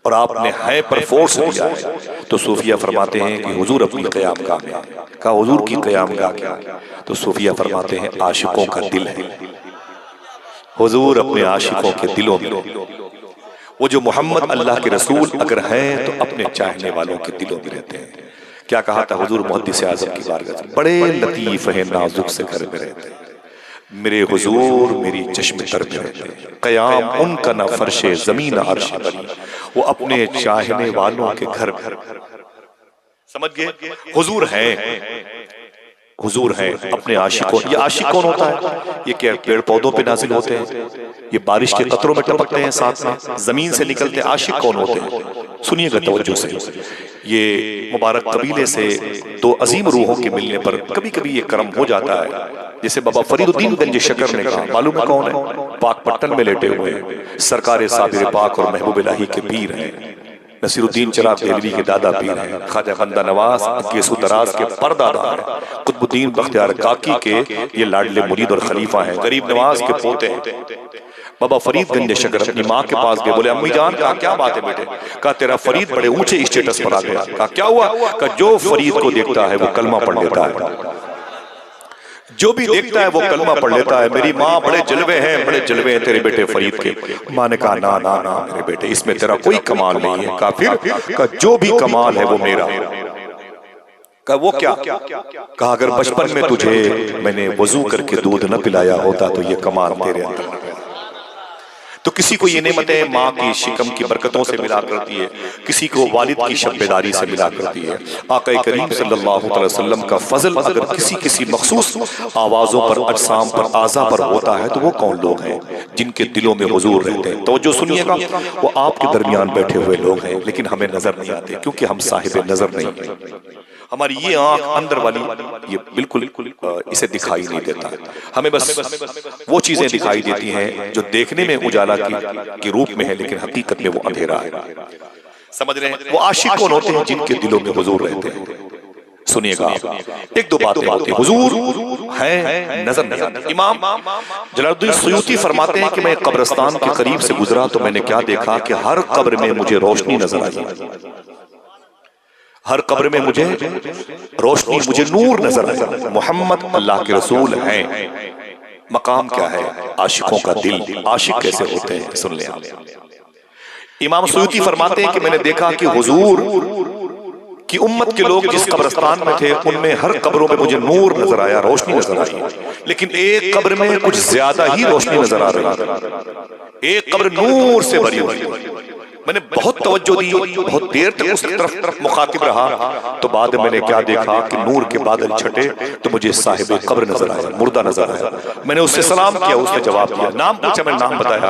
S1: और आपने है पर फोर्स दिया है। तो सूफिया फरमाते हैं कि हुजूर अपनी क़यामगाह में, कहा हुजूर की क़यामगाह क्या? तो सूफिया फरमाते हैं आशिकों का दिल है। हुजूर अपने आशिकों के दिलों में, वो जो मोहम्मद अल्लाह के रसूल अगर हैं तो अपने चाहने वालों के दिलों में रहते हैं। क्या कहा था हुजूर मुहद्दिस आज़म की बारगाह में? बड़े लतीफ है नाजुक से घर में रहते हैं, मेरे हुजूर मेरी चश्मे तर में रहते हैं। क़याम उनका न फर्शे ज़मीन अर्श बनी, वो अपने चाहने वालों के घर। समझ गए? हुजूर हैं, हुजूर हैं अपने आशिकों। ये आशिक कौन होता है? ये क्या पेड़ पौधों पे नाजिल होते हैं? ये बारिश के कतरों में टपकते हैं, साथ में जमीन से निकलते हैं? आशिक कौन होते हैं? सुनिएगा तवज्जो से। ये मुबारक कबीले से दो अजीम रूहों के मिलने पर कभी कभी ये कर्म हो जाता है। जैसे बाबा फरीदुद्दीन गंज शकर ने कहा, मालूम है कौन है? पाक पट्टन में लेटे हुए हैं, सरकार साबिर पाक और महबूब इलाही के पीर हैं। नसीरुद्दीन चिराग देहलवी के दादा पीर हैं, ख्वाजा बंदा नवाज गेसु दराज के परदादा हैं, कुतुबुद्दीन बख्तियार काकी के ये लाडले मुरीद और खलीफा हैं, गरीब नवाज के पोते हैं। बाबा फरीद गंज शकर अपनी माँ के पास गए, बोले अम्मी जान कहा क्या बात है बेटे? कहा तेरा फरीद बड़े ऊंचे स्टेटस पर आ गया। कहा क्या हुआ? कहा जो फरीद को देखता है वो कलमा पढ़ लेता है, जो भी देखता है वो कलमा पढ़ लेता है। मेरी माँ बड़े जलवे हैं तेरे बेटे फरीद के। माँ ने कहा ना ना ना मेरे बेटे, इसमें तेरा कोई कमाल नहीं है। कहा फिर? कहा जो भी कमाल है वो मेरा। कहा वो क्या? कहा अगर बचपन में तुझे मैंने वजू करके दूध न पिलाया होता तो ये कमाल तेरे अंदर। तो किसी को ये नेमतें माँ की शिकम की बरकतों से मिला करती है, किसी को वालिद की शब्बेदारी से मिला करती है। आका करीम सल्लल्लाहु अलैहि वसल्लम का फजल अगर किसी मखसूस आवाजों पर, अजसाम पर, आज़ा पर होता है तो वो कौन लोग हैं जिनके दिलों में हुजूर रहते हैं? तो जो सुनिएगा, वो आपके दरमियान बैठे हुए लोग हैं, लेकिन हमें नजर नहीं आते क्योंकि हम साहिब नजर नहीं है। हमारी ये आंख अंदर वाली ये बिल्कुल इसे दिखाई नहीं देता। हमें बस वो चीजें दिखाई देती हैं जो देखने में उजाला के रूप में है, लेकिन हकीकत में वो अंधेरा है। समझ रहे हैं? वो आशिक कौन होते हैं? जिनके दिलों में हुजूर रहते हैं। सुनिएगा, एक दो बातें होती हैं, हुजूर है नजर नहीं आती। इमाम जलालुद्दीन सुयूती फरमाते हैं कि मैं कब्रिस्तान के करीब से गुजरा तो मैंने क्या देखा कि हर कब्र में मुझे रोशनी नजर आई, हर कब्र में मुझे रोशनी, मुझे नूर नजर आया। मोहम्मद अल्लाह के रसूल हैं। मकाम क्या है? आशिकों का दिल। आशिक कैसे होते हैं सुन लें आप। इमाम सुयूती फरमाते हैं कि मैंने देखा कि हुजूर की उम्मत के लोग जिस कब्रिस्तान में थे उनमें हर कब्रों में मुझे नूर नजर आया, रोशनी नजर आई, लेकिन एक कब्र में कुछ ज्यादा ही रोशनी नजर आ रही। एक कब्र नूर से भरी हुई। मैंने बहुत तवज्जो दी, बहुत देर तक उस तरफ मुखातिब रहा, तो बाद में मैंने क्या देखा कि नूर के बादल छटे तो मुझे साहिब कब्र नजर आया, मुर्दा नजर आया। मैंने उससे सलाम किया, उसने जवाब दिया, नाम पूछा, मैंने नाम बताया।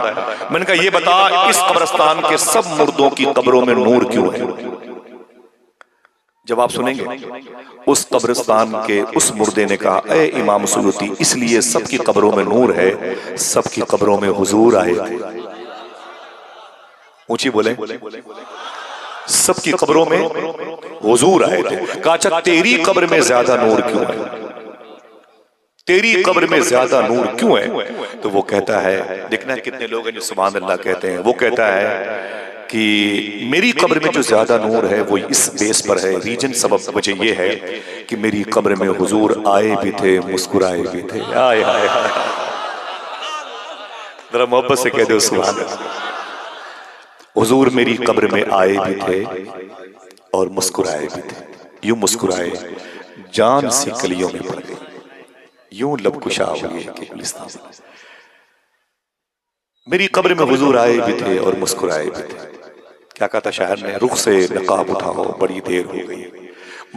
S1: मैंने कहा ये बता इस कब्रिस्तान के सब मुर्दों की कब्रों में नूर क्यों है? जवाब सुनेंगे। उस कब्रिस्तान के उस मुर्दे ने कहा, ए इमाम सुयूती, इसलिए सबकी कब्रों में नूर है, सबकी कब्रों में हुजूर आए थे। ऊंची बोले, सबकी कब्रों में हुजूर आए थे। कहा अच्छा तेरी कब्र में ज्यादा नूर क्यों है? तेरी कब्र में ज्यादा नूर क्यों है? तो वो कहता है, देखना कितने लोग हैं जो सुभान अल्लाह कहते हैं। वो कहता है कि मेरी कब्र में जो ज्यादा नूर है वो इस बेस पर है, रीजन सबब वजह ये है कि मेरी कब्र में हुजूर आए भी थे, मुस्कुराए भी थे। आए हाय हाय, जरा मोहब्बत से कह दो सुभान अल्लाह। हुजूर मेरी कब्र में आए भी थे और मुस्कुराए भी थे। यूं मुस्कुराए जान सी कलियों में पड़ गई, यूं लब कुशा हुए कि गुलिस्तान। मेरी कब्र में हुजूर आए भी थे और मुस्कुराए भी थे। क्या कहता शायर ने? रुख से नकाब उठाओ बड़ी देर हो गई,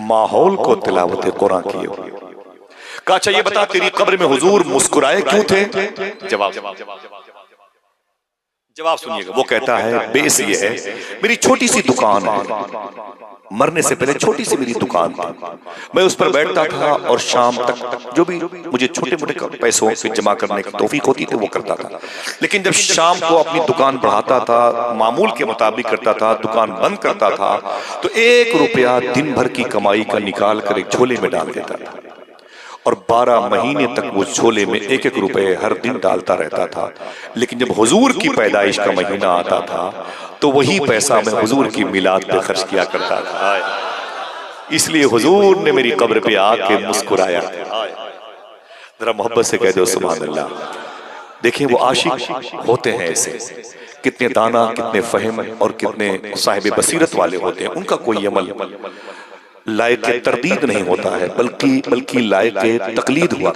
S1: माहौल को तिलावत कुरान किए हुए। कहा अच्छा ये बता तेरी कब्र में हुजूर मुस्कुराए क्यों थे? जवाब सुनिएगा। वो कहता है बेस ये है, मेरी छोटी सी दुकान है, मरने से पहले छोटी सी मेरी दुकान थी, मैं उस पर बैठता था और शाम तक जो भी मुझे छोटे मोटे पैसों से जमा करने की तौफीक होती थी वो करता था। लेकिन जब शाम को अपनी दुकान बढ़ाता था, मामूल के मुताबिक करता था, दुकान बंद करता था, तो 1 रुपया दिन भर की कमाई का निकाल कर एक झोले में डाल देता था और 12 महीने तक वो झोले में 1-1 रुपए हर दिन डालता रहता था। लेकिन जब हुजूर की पैदाइश का महीना आता था तो वही पैसा मैं हुजूर की मिलाद पे खर्च किया करता था। इसलिए हुजूर ने मेरी कब्र पे आके मुस्कुराया। जरा मोहब्बत से कह दो सुभान अल्लाह। देखिए वो आशिक होते हैं ऐसे, कितने दाना, कितने फहम और कितने साहिब बसीरत वाले होते हैं। उनका कोई अमल लायक तरदीद नहीं होता है, बल्कि लायक तकलीद हुआ।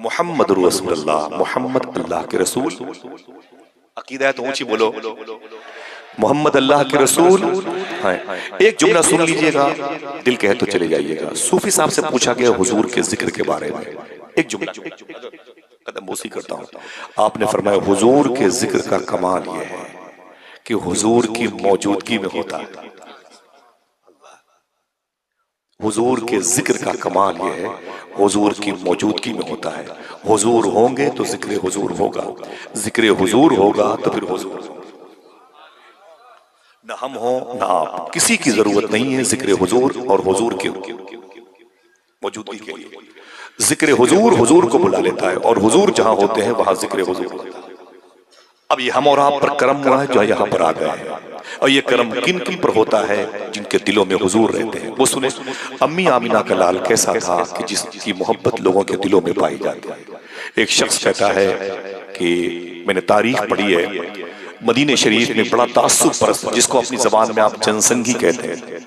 S1: मोहम्मद रसूलुल्लाह, मोहम्मद अल्लाह के रसूल। अकीदा है तो ऊंची बोलो, मोहम्मद अल्लाह के रसूल हैं। एक जुमला सुन लीजिएगा, दिल कहे तो चले जाइएगा। सूफी साहब से पूछा गया हुजूर के जिक्र के बारे में, एक जुमला कदम बोसी करता हूं। आपने फरमाया हुजूर के जिक्र का कमाल यह है कि हुजूर की मौजूदगी में होता है। हुजूर के जिक्र का कमाल यह है, हुजूर की मौजूदगी में होता है। हुजूर होंगे तो जिक्र हुजूर होगा, जिक्र हुजूर होगा तो फिर हुजूर। न हम हो न आप, किसी की जरूरत नहीं है जिक्र हुजूर और हुजूर के मौजूदगी के लिए। जिक्र हुजूर हुजूर को बुला लेता है और हुजूर जहां होते हैं वहां जिक्र हुजूर होता है। अब ये हम और आप पर करम हुआ है जो यहाँ पर आ गए हैं, और ये करम किन किन पर होता है? जिनके दिलों में हुजूर रहते हैं। वो सुने, अम्मी आमिना का लाल कैसा था कि जिसकी मोहब्बत लोगों के दिलों में पाई जाती है। एक शख्स कहता है कि मैंने तारीख पढ़ी है, मदीने शरीफ में बड़ा तासुब परस्त, जिसको अपनी जबान में आप जनसंगी कहते हैं,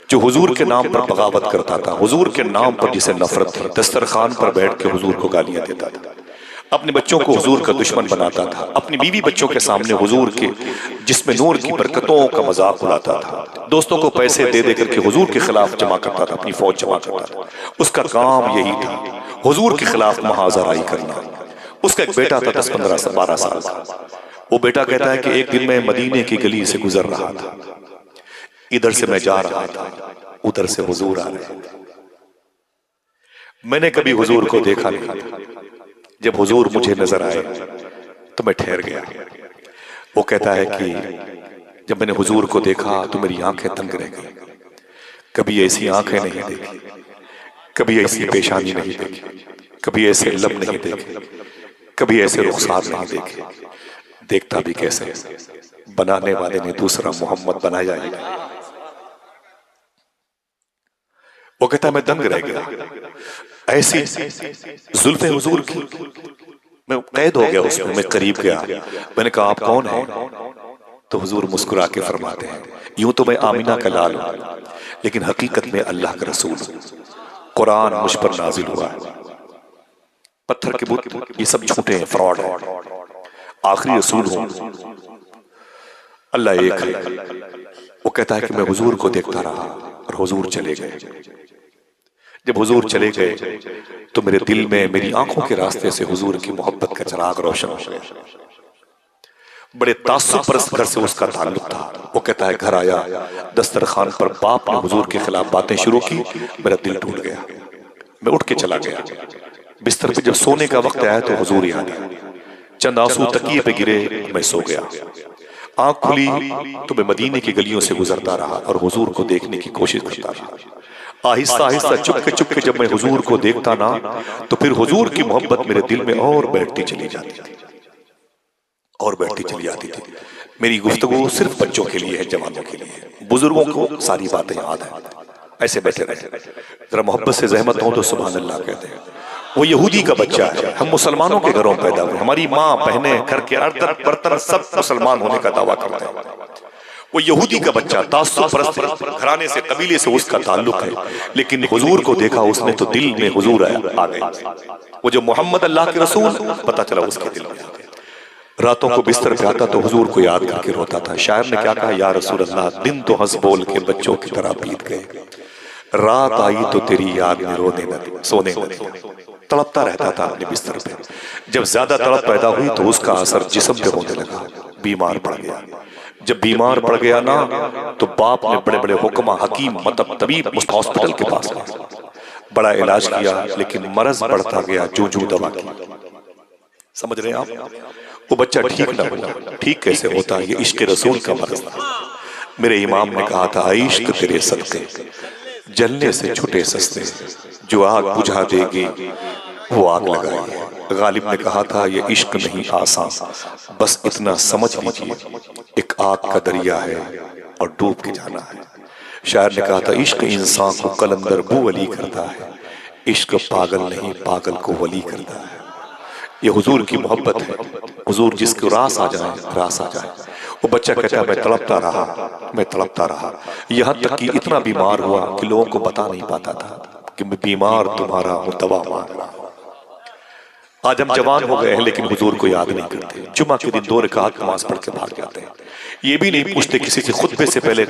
S1: जो हुजूर के नाम पर बगावत करता था, हुजूर के नाम पर जिसे नफरत थी, दस्तरखान पर बैठ के हुजूर को गालियां देता था, अपने बच्चों को हुजूर का दुश्मन बनाता था, अपनी बीवी बच्चों के सामने हुजूर के जिसमें नूर की बरकतों का मजाक उड़ाता था, दोस्तों को पैसे दे दे करके हुजूर के खिलाफ जमा करता था, अपनी फौज जमा करता था। उसका काम यही था, हुजूर के खिलाफ महाजराई करना। उसका एक बेटा था 10-15-12 साल का। वो बेटा कहता है कि एक दिन मैं मदीने की गली से गुजर रहा था, इधर से मैं जा रहा था, उधर से हुजूर आ रहे थे। मैंने कभी हुजूर को देखा नहीं था, जब हुजूर मुझे नजर आए तो मैं ठहर गया। वो कहता है कि जब मैंने हुजूर को देखा तो मेरी आंखें तंग रह गई। कभी ऐसी आंखें नहीं देखी, कभी ऐसी पेशानी नहीं देखी, कभी ऐसे लब नहीं देखे, कभी ऐसे रुखसार नहीं देखे। देखता भी कैसे, बनाने वाले ने दूसरा मोहम्मद बनाया ही नहीं। वो कहता मैं दंग रह गया, ऐसी जुल्फे हुजूर की, मैं कैद हो गया उसमें। मैं करीब गया, मैंने कहा आप कौन हैं? तो हुजूर मुस्कुरा के फरमाते हैं, यूं तो मैं आमिना का लाल हूं, लेकिन हकीकत में अल्लाह का रसूल हूं। कुरान मुझ पर नाजिल हुआ है, पत्थर के बुत ये सब झूठे हैं, फ्रॉड है, आखिरी रसूल हूं, अल्लाह एक है। वो कहता है कि मैं हुजूर को देखता रहा और हुजूर चले गए। जब हुजूर चले गए तो मेरे दिल में, मेरी आंखों के रास्ते से हुजूर की मोहब्बत का चिराग रोशन हो गया। बड़े तासुब परस्त घर से उसका ताल्लुक था। वो कहता है घर आया, दस्तरखान पर बाप ने हुजूर के खिलाफ बातें शुरू की, मेरा दिल टूट गया। मैं उठ के चला गया, बिस्तर पे जब सोने का वक्त आया तो हुजूर याद आया। चंद आंसू तकिए पे गिरे, मैं सो गया। आंख खुली तो मैं मदीने की गलियों से गुजरता रहा और हुजूर को देखने की कोशिश करता रहा। आहिस्ता आहिस्ता चुपके चुपके जब मैं हुजूर को देखता ना, तो फिर हुजूर की मोहब्बत मेरे दिल में और बैठती चली जाती थी, और बैठती चली जाती थी। मेरी गुफ्तगू सिर्फ बच्चों के लिए है, जवानों के लिए। बुजुर्गों को सारी बातें याद है, ऐसे बैठे रहे। जरा मोहब्बत से जहमत हो तो सुभान अल्लाह कहते हैं। वो यहूदी का बच्चा है, हम मुसलमानों के घरों में पैदा हुए, हमारी माँ बहनें घर के अर्दन बर्तन सब मुसलमान होने का दावा करते हैं। वो यहूदी का बच्चा, तासुब परस्त घराने से, कबीले से उसका ताल्लुक है, लेकिन हुजूर को देखा उसने तो दिल में हुजूर आ गए। वो जो मोहम्मद अल्लाह के रसूल, पता चला उसके दिल में आ गए। रातों को बिस्तर पे आता तो हुजूर को याद करके रोता था। शायर ने क्या कहा, या रसूल अल्लाह दिन तो हंस बोल के बच्चों की तरह बीत गए, रात आई तो तेरी याद में रोने न सोने न दिया। तड़पता रहता था अपने बिस्तर पे। जब ज्यादा तड़प पैदा हुई तो उसका असर जिस्म पे होने लगा, बीमार पड़ गया। जब बीमार पड़ गया ना, तो बाप ने बड़े बड़े हुक्मा, हकीम, मतलब तबीब हॉस्पिटल के पास गया, बड़ा इलाज किया, लेकिन मरज बढ़ता गया जो जो दवा की। समझ रहे हैं आप? वो बच्चा ठीक ना हुआ। ठीक कैसे होता है? ये इश्क रसूल का मरज था। मेरे इमाम ने कहा था, इश्क तेरे सदके जलने से छुटे सस्ते, जो आग बुझा देगी वो आग लगाएगी। गालिब ने कहा था, ये इश्क नहीं आसान, बस इतना समझ लीजिए, एक आग का दरिया है और डूब के जाना है। शायर ने कहा था, इश्क इंसान को कलंदर बू वली करता है, इश्क पागल नहीं पागल को वली करता है। ये हुजूर की मोहब्बत है। हुजूर जिसको रास आ जाए, रास आ जाए। वो बच्चा कहता मैं तड़पता रहा, मैं तड़पता रहा, यहाँ तक कि इतना बीमार हुआ कि लोगों को बता नहीं पाता था कि मैं बीमार तुम्हारा हूँ, दवा मांग रहा हूँ। आज हम जवान हो गए हैं लेकिन हुजूर को याद नहीं करते। जुमा के दिन 2 रकात नमाज पढ़ के भाग जाते हैं। ये भी नहीं पूछते किसी से खुतबे से पहले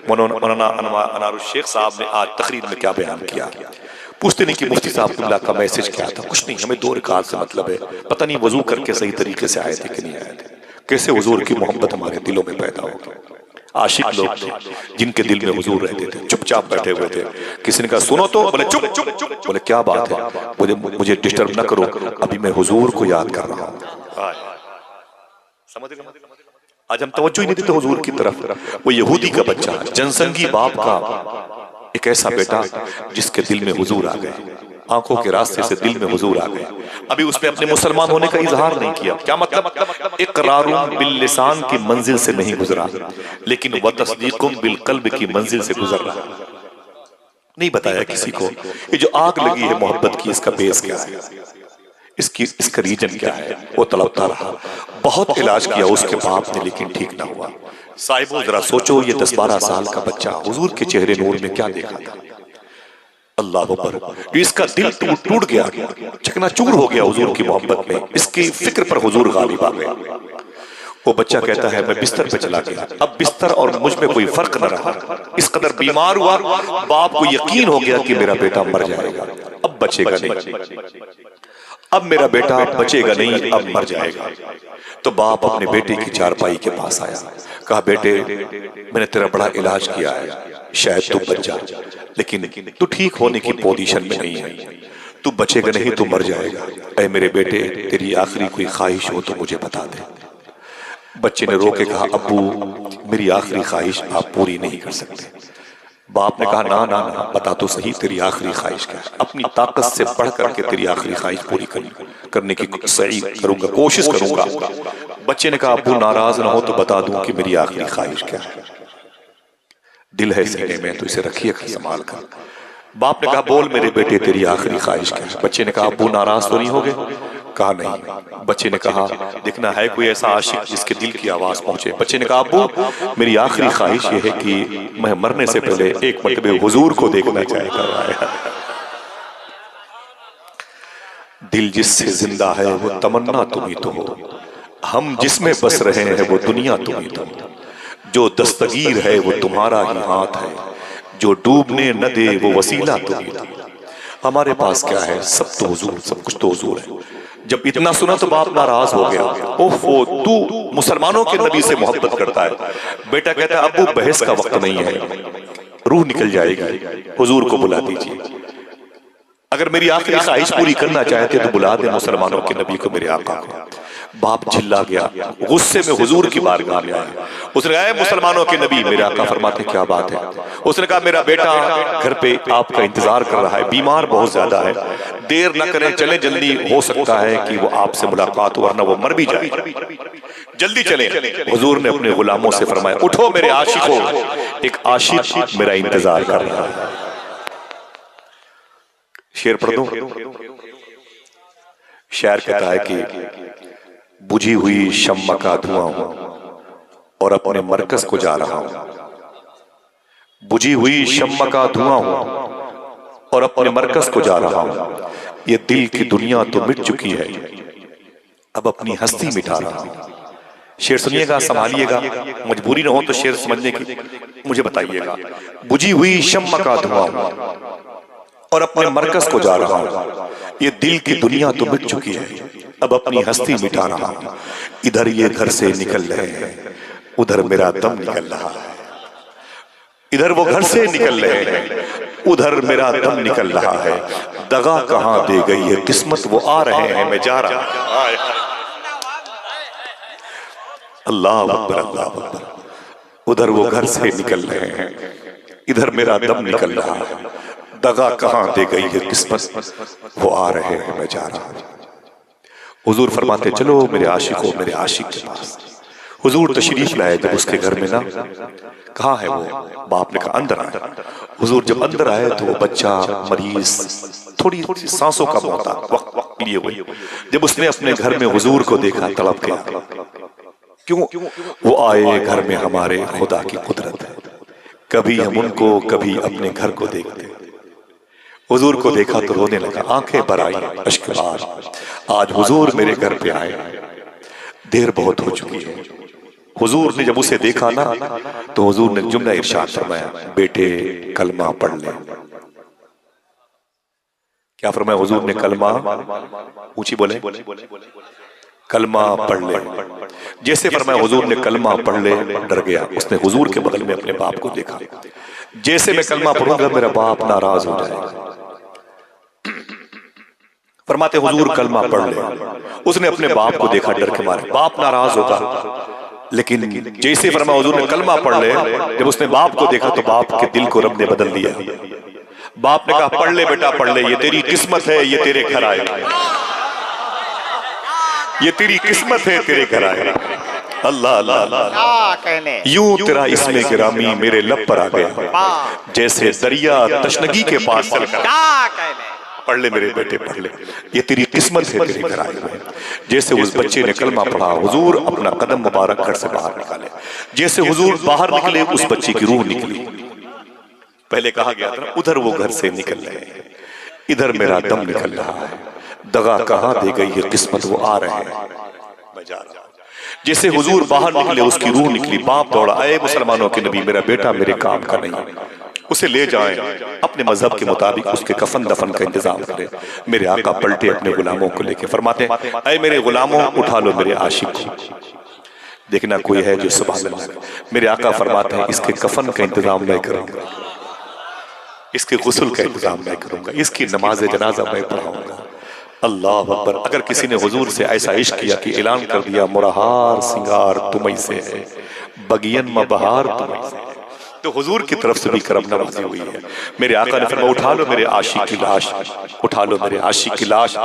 S1: मौलाना अनारुल शेख साहब ने आज तकरीर में क्या बयान किया। पूछते नहीं कि मुफ्ती साहब का मैसेज क्या था, कुछ नहीं। हमें 2 रकात से मतलब है, पता नहीं वजू करके सही तरीके से आए थे कि नहीं आए थे। कैसे हुजूर की मोहब्बत हमारे दिलों में पैदा होगी। आशिक लोग थे जिनके दिल में हुजूर रहते थे, चुपचाप बैठे हुए थे। किसी ने कहा सुनो तो, बोले चुप चुप चुप। बोले क्या बात है? मुझे डिस्टर्ब न करो, अभी मैं हुजूर को याद कर रहा हूँ। समझ रहे? आज हम तवज्जो ही नहीं देते हुजूर की तरफ। वो यहूदी का बच्चा, जनसंगी बाप का एक ऐसा बेटा जिसके दिल में हुजूर आ गए, आंखों के रास्ते से दिल में हुजूर आ गए। अभी उसने अपने मुसलमान होने का इजहार नहीं किया। क्या मतलब? इकरारुम बिल लिसान की मंजिल से नहीं गुजरा, लेकिन व तस्दीकुम बिल कल्ब की मंजिल से गुजर रहा। नहीं बताया किसी को ये जो आग लगी है मोहब्बत की, इसका बेस क्या है, इसका रीजन क्या है। वो तड़पता रहा, बहुत इलाज किया उसके बाप ने, लेकिन ठीक ना हुआ। साहिबो जरा सोचो, ये 10-12 साल का बच्चा हुजूर के चेहरे नूर में क्या देखा था। अल्लाह अकबर। जो इसका दिल टूट गया, चकनाचूर हो गया हुजूर की मोहब्बत में, इसकी फिक्र पर हुजूर गालिब आ गए। वो बच्चा कहता है मैं बिस्तर पे चला गया। अब बिस्तर और मुझ में कोई फर्क न रहा, इस कदर बीमार हुआ, बाप को यकीन हो गया कि मेरा बेटा मर जाएगा, अब बचेगा नहीं, अब मेरा बेटा बचेगा नहीं, अब मर जाएगा। तो बाप अपने बेटे की चारपाई के पास आया, कहा बेटे मैंने तेरा बड़ा इलाज किया है, शायद तू बच जा, लेकिन तू ठीक होने की पोजीशन में नहीं है, तू बचेगा नहीं, तू मर जाएगा। ऐ मेरे बेटे, तेरी आखिरी कोई ख्वाहिश हो तो मुझे बता दे। बच्चे ने रो के कहा अब्बू मेरी आखिरी ख्वाहिश आप पूरी नहीं कर सकते। बाप ने कहा ना ना ना, बता तो सही तेरी आखिरी ख्वाहिश क्या है। अपनी ताकत से बढ़ करके तेरी आखिरी ख्वाहिश पूरी करने की सही करूंगा, कोशिश करूंगा। बच्चे ने कहा अब्बू नाराज ना हो तो बता दूं कि मेरी आखिरी ख्वाहिश क्या है। दिल है सीने में तो इसे रखिएगा संभाल कर। बाप ने कहा बोल मेरे बेटे तेरी आखिरी ख्वाहिश क्या है। बच्चे ने कहा अब्बू नाराज तो नहीं हो गए? कहा नहीं। बच्चे ने कहा देखना है कोई ऐसा आशिक जिसके दिल की आवाज पहुंचे। बच्चे ने कहा अब्बू मेरी आखिरी ख्वाहिश यह है कि मैं मरने से पहले एक मरतबे हुजूर को देखना चाहता। दिल जिससे जिंदा है वो तमन्ना तुम ही तो हो, हम जिसमें बस रहे हैं वो दुनिया तुम ही तो हो, जो दस्तगीर है वो तुम्हारा ही हाथ है, जो डूबने न दे वो वसीला तुम ही तो। हमारे पास क्या है, सब तो हुजूर, सब कुछ तो हुजूर है। जब इतना सुना तो बाप नाराज हो गया, ओफो तू मुसलमानों के नबी से मोहब्बत करता है। बेटा कहता है अब्बू बहस का वक्त नहीं है, रूह निकल जाएगी, हुजूर को बुला दीजिए। अगर मेरी आखिरी ख्वाहिश पूरी करना चाहते तो बुला दे मुसलमानों के नबी को, मेरे आका को। बाप चिल्ला गया, गुस्से में हुजूर की बारगाह में आया। उसने कहा मुसलमानों के नबी, मेरे आका फरमाते क्या बात है। उसने कहा मेरा बेटा घर पे आपका इंतजार कर रहा है, बीमार बहुत ज्यादा है, देर न करें चले जल्दी, हो सकता है कि वो आपसे मुलाकात हो वरना वो मर भी जाए, जल्दी चले। हुजूर ने अपने गुलामों से फरमाया उठो मेरे आशिकों, एक आशिक मेरा इंतजार कर रहा है। शेर पढ़ दूं? शायर कहता है कि बुझी हुई शम्मा का धुआं हूं और अपने मरकज को जा रहा हूं। बुझी हुई शम्मा का धुआं हूं और अपने मरकज को जा रहा हूं। ये दिल की दुनिया तो मिट चुकी है, अब अपनी हस्ती मिटा रहा हूं। शेर सुनिएगा, संभालिएगा, मजबूरी न हो तो शेर समझने की मुझे बताइएगा। बुझी हुई शम्मा का धुआं हूं और अपने मरकज को जा रहा हूं। ये दिल की दुनिया तो मिट चुकी है, अब अपनी हस्ती मिटा रहा हूं। इधर ये घर से निकल रहे हैं, उधर मेरा दम निकल रहा है। इधर वो घर से निकल रहे हैं, उधर मेरा दम निकल रहा है। दगा कहां दे गई है किस्मत, वो आ रहे हैं मैं जा रहा हूं। अल्लाह अकबर, अल्लाह अकबर। उधर वो घर से निकल रहे हैं, इधर मेरा दम निकल रहा है। दगा कहां दे गई है किस्मत, वो आ रहे हैं मैं जा रहा हूं। हुजूर फरमाते चलो मेरे आशिकों, मेरे आशिक के पास। हुजूर तशरीफ लाए जब उसके घर में ना, कहाँ है वो? बाप ने कहा अंदर आए। हुजूर जब अंदर आए तो वो बच्चा मरीज, थोड़ी सांसों का मोहताज, वक्त लिए हुए। जब उसने अपने घर में हुजूर को देखा तड़प गया। क्यों? वो आए घर में हमारे खुदा की कुदरत है, कभी हम उनको कभी अपने घर को देखते। हुजूर को देखा तो रोने लगा, आंखें भर आई, अश्क बार। आज हुजूर मेरे घर पे आए, देर बहुत हो चुकी है। हुजूर ने जब उसे देखा ना तो हुजूर ने जुमला इरशाद फरमाया, बेटे कलमा पढ़ ले। क्या फरमाया हुजूर ने? कलमा, ऊंची बोले, कलमा पढ़ ले। जैसे फरमाया हुजूर ने कलमा पढ़ ले, डर गया। उसने हुजूर के बगल में अपने बाप को देखा, जैसे मैं कलमा पढ़ूंगा मेरा बाप नाराज हो जाएगा। फरमाते हुजूर कलमा पढ़ ले। उसने अपने बाप को देखा, डर के मारे, बाप नाराज होगा लेकिन जैसे फरमाया हुजूर ने कलमा पढ़ ले, जब उसने बाप को देखा तो बाप के दिल को रब ने बदल दिया। बाप ने कहा पढ़ ले बेटा पढ़ ले, ये तेरी किस्मत है, ये तेरे घर आएगा, ये तेरी किस्मत है, तेरे घर आएगा। अल्लाह अल्लाह अल्लाह,
S3: क्या कहने,
S1: यूं तेरा इसमें गिरामी मेरे लब पर आ गया, जैसे दरिया तशनगी के पास चलकर।
S3: क्या कहने,
S1: पढ़ ले मेरे बेटे पढ़ ले, ये तेरी किस्मत है, तेरे घर आएगा। जैसे उस बच्चे ने कलमा पढ़ा, हुजूर अपना कदम मुबारक घर से बाहर निकाले। जैसे हुजूर बाहर निकले, उस बच्चे की रूह निकली। पहले कहा गया था ना, उधर वो घर से निकल रहे हैं, इधर मेरा दम निकल रहा है, दगा कहाँ दे गई है किस्मत, वो आ रहे हैं, मैं जा रहा हूं। जैसे हुजूर बाहर निकले, उसकी रूह निकली। बाप दौड़ा, आए मुसलमानों के नबी, मेरा बेटा मेरे काम का नहीं, उसे ले जाएं, अपने मजहब के मुताबिक उसके कफन दफन का इंतजाम करें। मेरे आका पलटे अपने गुलामों को लेके, फरमाते हैं ऐ मेरे गुलामों उठा लो मेरे आशिक को। देखना कोई है जो सुभान अल्लाह। मेरे आका फरमाते हैं इसके कफन का इंतजाम मैं करूंगा, इसके गुस्ल का इंतजाम मैं करूंगा, इसकी नमाज जनाजा मैं पढ़ाऊंगा। अल्लाह अकबर। अगर किसी ने हुजूर से ऐसा इश्क किया कि ऐलान कर दिया मुराहार सिंगार तुम्हीं से है, बगियन में बहार तुम्हीं से है, तो हुजूर की तरफ से भी करम नवाजी हुई है। मेरे आका ने फरमाया उठा लो मेरे आशिक की लाश, उठा लो मेरे आशिक की लाश,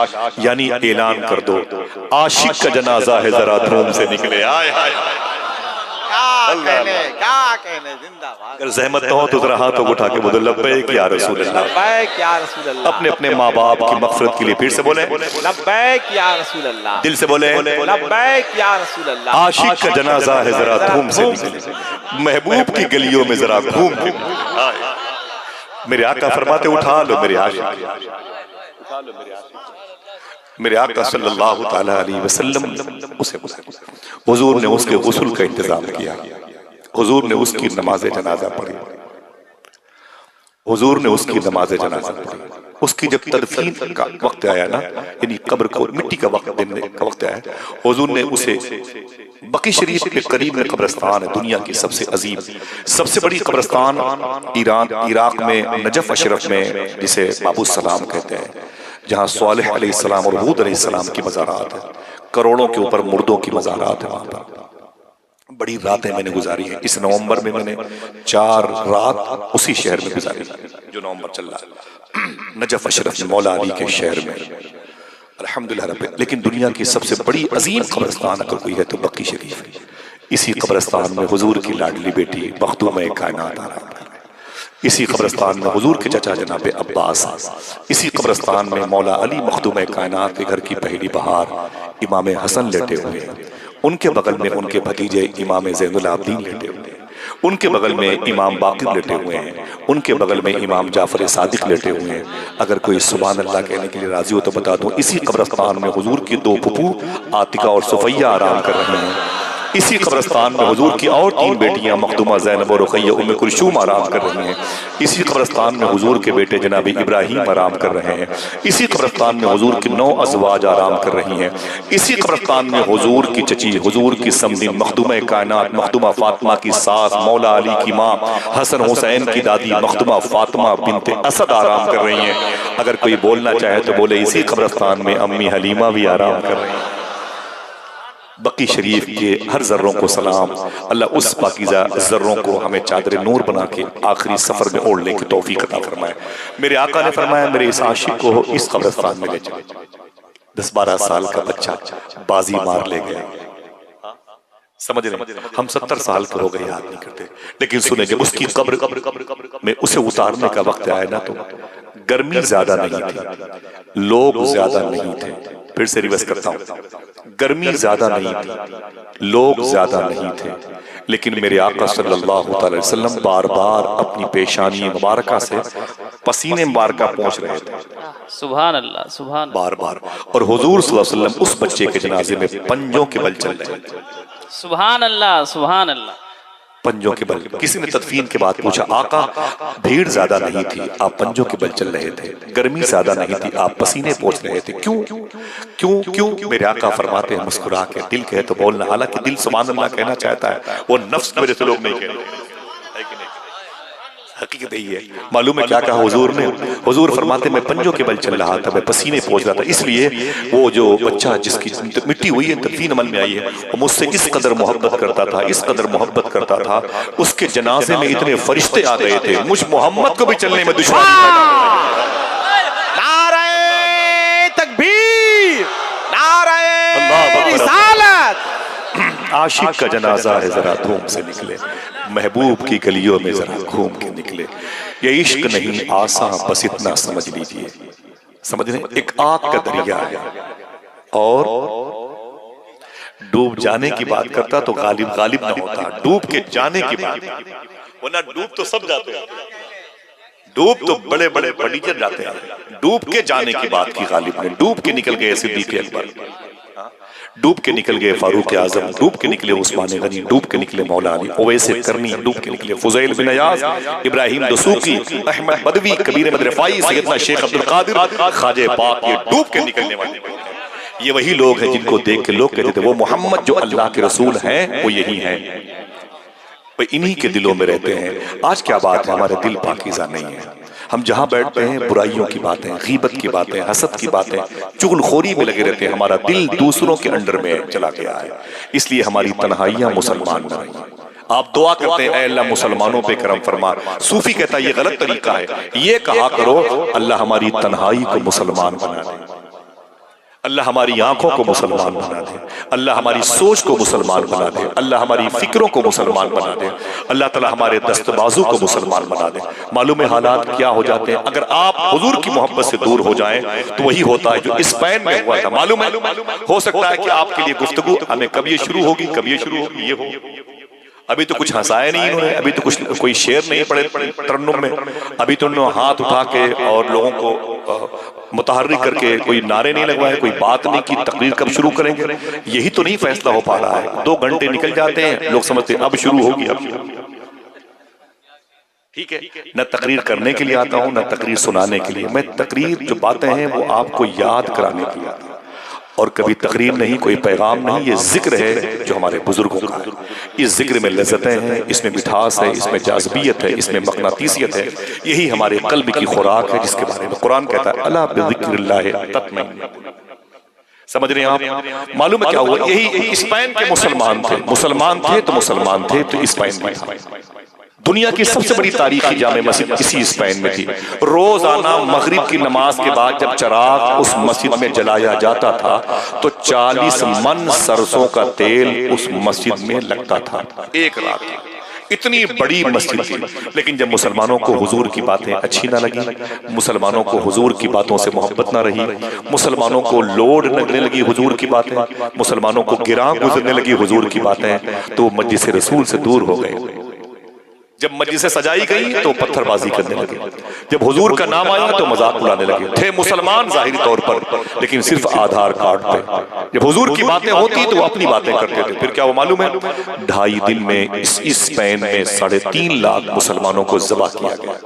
S1: यानी ऐलान कर दो आशिक का जनाजा है, जरा धूम से निकले। आए हाय
S3: क्या कहने, जिंदाबाद।
S1: अगर जहमत हो तो जरा हाथों को उठा के बोलो लब्बैक या रसूल अल्लाह,
S3: लब्बैक या रसूल अल्लाह।
S1: अपने अपने माँ बाप की मग़फ़िरत के लिए फिर से बोले
S3: लब्बैक या रसूल अल्लाह,
S1: दिल से बोले
S3: लब्बैक या रसूल अल्लाह।
S1: आशिक का जनाजा है, जरा धूम से निकले, महबूब की गलियों में जरा घूम के। मेरे आका फरमाते उठा लो मेरे आशिक, उठा लो मेरे आशिक। मेरे आका सल्लल्लाहु तआला अलैहि वसल्लम उसे बुलाया, हुजूर ने उसके गुस्ल का इंतजाम किया, हुजूर ने उसकी नमाज जनाजा पढ़ी, हुजूर ने उसकी नमाज जनाजा पढ़ी। उसकी जब तदफीन का वक्त आया ना, यानी कब्र को मिट्टी का वक्त देने का वक्त आया, हुजूर ने उसे बकी शरीफ के करीब में कब्रिस्तान है, दुनिया की सबसे अजीम सबसे बड़ी कब्रिस्तान इराक में नजफ अशरफ में, जिसे बाबू सलाम कहते हैं, जहाँ स्वालिह अलैहिस्सलाम और हूद अलैहिस्सलाम की मज़ारात है, करोड़ों के ऊपर मुर्दों की मज़ारात है। वहाँ पर बड़ी रातें मैंने गुजारी है। इस नवंबर में मैंने 4 रात उसी शहर में गुजारी जो नवंबर चल रहा है, नजफ अशरफ में, मौला अली के शहर में, अल्हम्दुलिल्लाह रब्बिल। लेकिन दुनिया की सबसे बड़ी अजीम कब्रिस्तान अगर कोई है तो बकी शरीफ है। इसी कब्रिस्तान में हुजूर की लाडली बेटी मखदूम कायनात आराम कर, इसी कब्रिस्तान में हुजूर के चचा जनाब अब्बास, इसी कब्रिस्तान में मौला अली मखदूम कायनात के घर की पहली बहार इमाम हसन लेटे हुए हैं, उनके बगल में उनके भतीजे इमाम ज़ैनुल आबिदीन लेटे हुए हैं, उनके बगल में इमाम बाक़िर लेटे हुए हैं, उनके बगल में इमाम जाफर सादिक लेटे हुए हैं। अगर कोई सुभान अल्लाह कहने के लिए राजी हो तो बता दूं, इसी कब्रिस्तान में हुजूर की 2 फुफू आतिका और सुफैया आराम कर रहे हैं। इसी कब्रिस्तान में हुजूर की और 3 बेटियां मखदूमा ज़ैनब और रुक़ैया उम्मे कुलसूम आराम कर रही हैं। इसी कब्रिस्तान में हुजूर के बेटे जनाब इब्राहीम आराम कर रहे हैं। इसी कब्रिस्तान में हुजूर की 9 अज़वाज आराम कर रही हैं। इसी कब्रिस्तान में हुजूर की चची, हुजूर की समधी मखदूमा कायनात मखदूमा फातिमा की सास, मौला अली की माँ, हसन हुसैन की दादी मखदूमा फातिमा बिनते असद आराम कर रही हैं। अगर कोई बोलना चाहे तो बोले इसी कब्रिस्तान में अम्मी हलीमा भी आराम कर रही हैं। बकी शरीफ के हर जर्रों को सलाम। अल्लाह उस पाकीज़ा जर्रों को हमें चादर नूर बना के आखिरी सफर में ओढ़ने की तौफीक अता फरमाए। मेरे आका ने फरमाया मेरे इस आशिक को इस कब्रिस्तान में ले चले। 10-12 साल का बच्चा बाजी मार ले गया, समझ रहे, हम 70 साल के हो गए याद नहीं करते। लेकिन सुने जब उसकी कब्र में उसे उतारने का वक्त आया ना, तो गर्मी ज्यादा नहीं थी, लोग ज्यादा नहीं थे। फिर से रिवर्स करता हूं, गर्मी ज्यादा नहीं थी, लोग ज्यादा नहीं थे, लेकिन मेरे आका सल्लल्लाहु अलैहि वसल्लम बार बार अपनी पेशानी मुबारका से पसीने मुबारका पहुंच रहे थे।
S4: सुभान अल्लाह, सुभान
S1: बार बार। और हुजूर सल्लल्लाहु अलैहि वसल्लम उस बच्चे के जनाजे में पंजों के बल चल रहे थे।
S4: सुभान अल्लाह, सुभान अल्लाह।
S1: पंजों के बल। किसी ने तदफीन के बाद पूछा आका भीड़ ज्यादा नहीं थी, आप पंजों के बल चल रहे थे, गर्मी ज्यादा नहीं थी, आप पसीने पहुंच रहे थे, क्यों क्यों क्यों? मेरे आका फरमाते हैं मुस्कुरा के, दिल कहे तो बोलना। हालांकि दिल सुभान अल्लाह कहना चाहता है, वो नफ्स की वजह से लोग नहीं कहते, हकीकत यही है। मालूम है क्या कहा हुजूर ने? हुजूर फरमाते मैं पंजों के बल चल रहा था, मैं पसीने पोंछ रहा था, इसलिए वो जो बच्चा जिसकी मिट्टी हुई है तदफीन अमल में आई है, वो मुझसे इस कदर मोहब्बत करता था, इस कदर मोहब्बत करता था, उसके जनाजे में इतने फरिश्ते आ गए थे, मुझ मोहम्मद को भी चलने में दुश्वारी पैदा हो गई।
S3: नारे तकबीर, नारे रिसालत।
S1: आशिक का जनाजा है जरा धूम से निकले, महबूब की गलियों में जरा घूम के निकले, ये इश्क नहीं आसान बस इतना समझ लीजिए। समझ रहे? एक आग का दरिया है और डूब जाने की बात करता तो गालिब गालिब ना होता, डूब के जाने की बात, वरना डूब तो सब जाते हैं, डूब तो बड़े बड़े पटीचर जाते हैं, डूब के जाने की बात की गालिब ने। डूब के निकल गए सिद्दीक अकबर, डूब के निकल गए फारूक आजम, डूब के निकले उस्मान गनी, डूब के निकले मौला अली, ओवैसे करनी, डूब के निकले फुज़ैल बिन अयाज, इब्राहिम दसूकी, अहमद बदवी, कबीर अहमद रफाई, सैयदना शेख अब्दुल कादिर, ख्वाजा पाक, ये डूब के निकलने वाले। ये वही लोग हैं जिनको देख के लोग कहते थे वो मोहम्मद जो अल्लाह के रसूल हैं वो यही हैं, वो इन्हीं के दिलों में रहते हैं। आज क्या बात है, हमारे दिल पाकीज़ा नहीं है, हम जहां बैठते हैं बुराइयों की बातें, गीबत की बातें, हसद की बातें, चुगलखोरी में लगे रहते हैं, हमारा दिल दूसरों के अंडर में चला गया है, इसलिए हमारी तन्हाइयां मुसलमान न रही। आप दुआ करते हैं ऐ अल्लाह मुसलमानों पे करम फरमा, सूफी कहता है ये गलत तरीका है, ये कहा करो अल्लाह हमारी तन्हाई को मुसलमान बना दे, अल्लाह हमारी आंखों को मुसलमान बना दे, अल्लाह हमारी सोच को मुसलमान बना दे, अल्लाह हमारी फिक्रों को मुसलमान बना दे, अल्लाह ताला हमारे दस्तबाजू को मुसलमान बना दे। मालूम है हालात क्या हो जाते हैं अगर आप हुजूर की मोहब्बत से दूर हो जाएं, तो वही होता है जो स्पेन में हुआ था। मालूम है हो सकता है कि आपके लिए गुफ्तगू हमें कब ये शुरू होगी, कब ये शुरू होगी, ये हो अभी तो कुछ हंसाया नहीं इन्होंने, अभी तो कुछ कोई शेर नहीं पड़े तरन्नुम में, अभी तो उन्होंने हाथ उठा के और लोगों को मुतहर्रिक करके कोई नारे नहीं लगवाए, कोई बात नहीं की, तकरीर कब शुरू करेंगे यही तो नहीं फैसला हो पा रहा है। 2 घंटे निकल जाते हैं, लोग समझते हैं अब शुरू होगी, अब ठीक है। न तकरीर करने के लिए आता हूं न तकरीर सुनाने के लिए, मैं तकरीर जो बातें हैं वो आपको याद कराने के लिए आता हूं, और कभी तकरीर नहीं, कोई पैगाम नहीं, ये जिक्र है जो हमारे बुजुर्गों का है। इस जिक्र में लज्जतें हैं, इसमें मिठास है, इसमें जाज़बियत है, इसमें मक़नातीसियत है, यही हमारे क़ल्ब की खुराक है जिसके बारे में कुरान कहता है अला बिज़िक्रिल्लाहि तत्मइन्नुल क़ुलूब। समझ रहे हैं आप? मालूम है क्या हुआ, यही स्पेन के मुसलमान थे, मुसलमान थे तो स्पेन में था। दुनिया की सबसे बड़ी तारीखी जामे मस्जिद इसी स्पेन में थी। रोजाना मगरिब की नमाज के बाद जब चिराग उस मस्जिद में जलाया जाता था तो 40 मन सरसों का तेल उस मस्जिद में लगता था एक रात। इतनी बड़ी मस्जिद थी, लेकिन जब मुसलमानों को हुजूर की बातें अच्छी ना लगी, मुसलमानों को हुजूर की बातों से मोहब्बत ना रही, मुसलमानों को लोड लगने लगी हुजूर की बातें, मुसलमानों को गिरां गुजरने लगी हुजूर की बातें, तो मस्जिद से रसूल से दूर हो गए। जब मस्जिद सजाई गई तो पत्थरबाजी करने लगे, जब हुजूर का नाम आया तो मजाक उड़ाने लगे। थे मुसलमान जाहिरी तौर पर, लेकिन सिर्फ आधार कार्ड पे। जब हुजूर की बातें होती तो वो अपनी बातें करते थे। फिर क्या वो मालूम है, 2.5 दिन में इस स्पेन में 3.5 लाख मुसलमानों को ज़बह किया गया।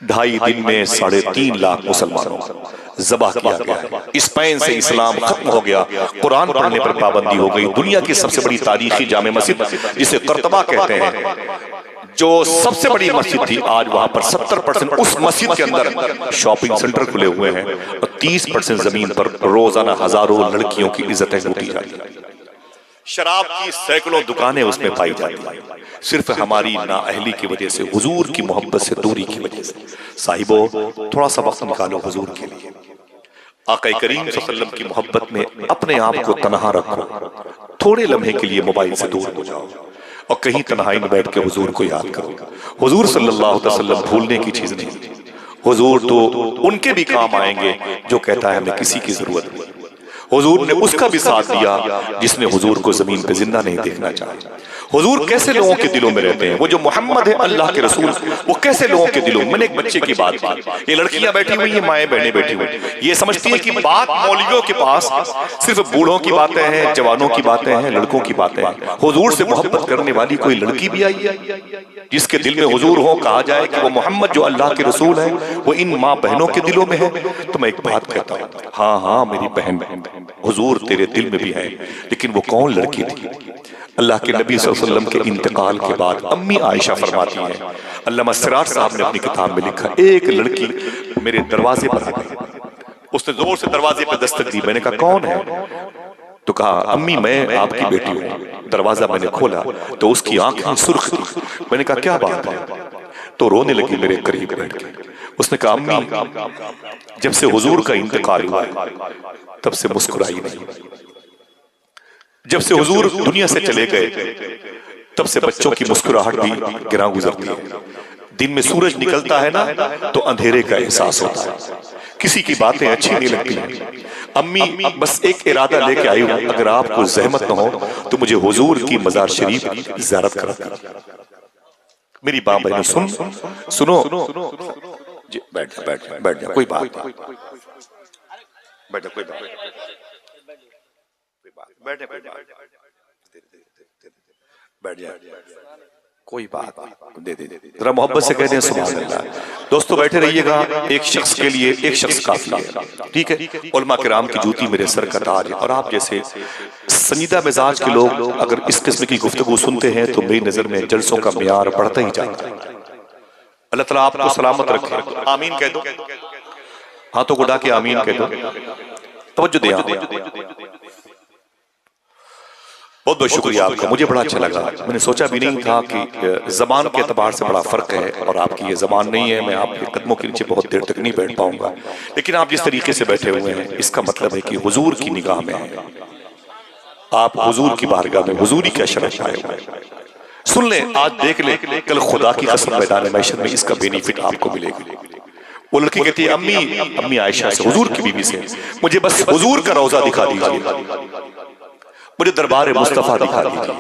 S1: 2.5 दिन में 3.5 लाख मुसलमानों को ज़बह किया गया। स्पेन से इस्लाम खत्म हो गया, कुरान पढ़ने पर पाबंदी हो गई। दुनिया की सबसे बड़ी तारीखी जामे मस्जिद जिसे कर्तबा कहते हैं, जो सबसे बड़ी मस्जिद थी, आज वहां पर 70% उस मस्जिद के अंदर शॉपिंग सेंटर खुले हुए हैं और 30% जमीन पर रोजाना हजारों लड़कियों की इज्जतें लूटी जाती हैं। शराब की सैकड़ों दुकानें उसमें पाई जाती हैं, सिर्फ हमारी नाअहली की वजह से, हुजूर की मोहब्बत से दूरी की वजह से। साहिबो, थोड़ा सा वक्त निकालो हुजूर के लिए, आका करीम सल्लल्लाहु अलैहि वसल्लम की मोहब्बत में अपने आप को तन्हा रखो। थोड़े लम्हे के लिए मोबाइल से दूर हो जाओ और कहीं तन्हाई में बैठ के हुजूर को याद करो। हुजूर सल्लल्लाहु अलैहि वसल्लम भूलने की चीज नहीं, हुजूर तो उनके भी काम आएंगे जो कहता है हमें किसी की जरूरत नहीं। हुजूर ने उसका भी साथ दिया जिसने हुजूर को जमीन पे जिंदा नहीं देखना चाहा। हुजूर कैसे लोगों के दिलों में रहते हैं, वो जो मोहम्मद है अल्लाह के रसूल, वो कैसे लोगों के दिलों में। मैंने एक बच्चे की बात की, ये लड़कियां बैठी हुई हैं, माएँ बहनें बैठी हुई, ये समझती है कि बात मौलवियों के पास सिर्फ बूढ़ों की बातें हैं, जवानों की बातें हैं, लड़कों की बातें हैं। हुजूर से मोहब्बत करने वाली कोई लड़की भी आई है जिसके दिल में हुजूर हो, कहा जाए कि वो मोहम्मद जो अल्लाह के रसूल है वो इन माँ बहनों के दिलों में है। तो मैं एक बात कहता हूँ, हाँ हाँ मेरी बहन, हुजूर तेरे दिल में भी है, लेकिन वो कौन लड़की थी? अल्लाह के नबी सल्लल्लाहु अलैहि वसल्लम के इंतकाल के बाद अम्मी आयशा फरमाती हैं, अल्लामा सिराज साहब ने अपनी किताब में लिखा, एक लड़की मेरे दरवाजे पर आ गई, उसने जोर से दरवाजे पर दस्तक दी। मैंने कहा कौन है? तो कहा अम्मी मैं आपकी बेटी हूँ। दरवाजा मैंने खोला तो उसकी आंखें सुर्ख थी। मैंने कहा क्या बात है? तो रोने लगी मेरे करीब बैठ के। उसने कहा अम्मी जब से हुजूर का इंतकाल हुआ तब से मुस्कुराई नहीं, जब से हुजूर दुनिया से चले गए तब से बच्चों की मुस्कुराहट भी गिरा गुजरती है। दिन में सूरज निकलता है ना तो अंधेरे का एहसास होता है, किसी की बातें अच्छी नहीं लगती। अम्मी बस एक इरादा लेके आई हूं, अगर आपको जहमत न हो तो मुझे हुजूर की मजार शरीफ ज़ियारत करा। मेरी मां बहनों सुनो जी, बैठ जा कोई बात नहीं, बैठ जा कोई बात बैठ जा कोई बात दे जरा मोहब्बत से कहते हैं सुभान अल्लाह। दोस्तों बैठे रहिएगा, एक शख्स के लिए एक शख्स काफी है, ठीक है। उलमा किराम की जूती मेरे सर का ताज है, और आप जैसे संजीदा मिजाज के लोग अगर इस किस्म की गुफ्तगू सुनते हैं तो मेरी नजर में जलसों का मियार बढ़ता ही जाता है। अल्लाह ताला आपको सलामत रखे, आमीन कह दो, हाथों को उठा के आमीन कह दो, तवज्जो दे। बहुत बहुत शुक्रिया आपका, मुझे बड़ा अच्छा लगा। मैंने सोचा भी नहीं था कि ज़बान के एतबार से बड़ा फ़र्क है, और आपकी ये ज़बान नहीं है, मैं आपके कदमों के नीचे बहुत देर तक नहीं बैठ पाऊंगा। लेकिन आप जिस तरीके से बैठे हुए हैं इसका मतलब है कि हुजूर की निगाह में है, आप हुजूर की बारगाह में हुजूरी का शरफ पाए हुए हैं। सुन ले, आज देख ले, कल खुदा की कसम मैदान महशर में इसका बेनिफिट आपको मिलेगा। वो लड़की कहती है अम्मी आयशा से, हुजूर की बीवी से, मुझे बस हुजूर का रोजा दिखा दीजिए, मुझे दरबार मुस्तफा दिखा दीजिए,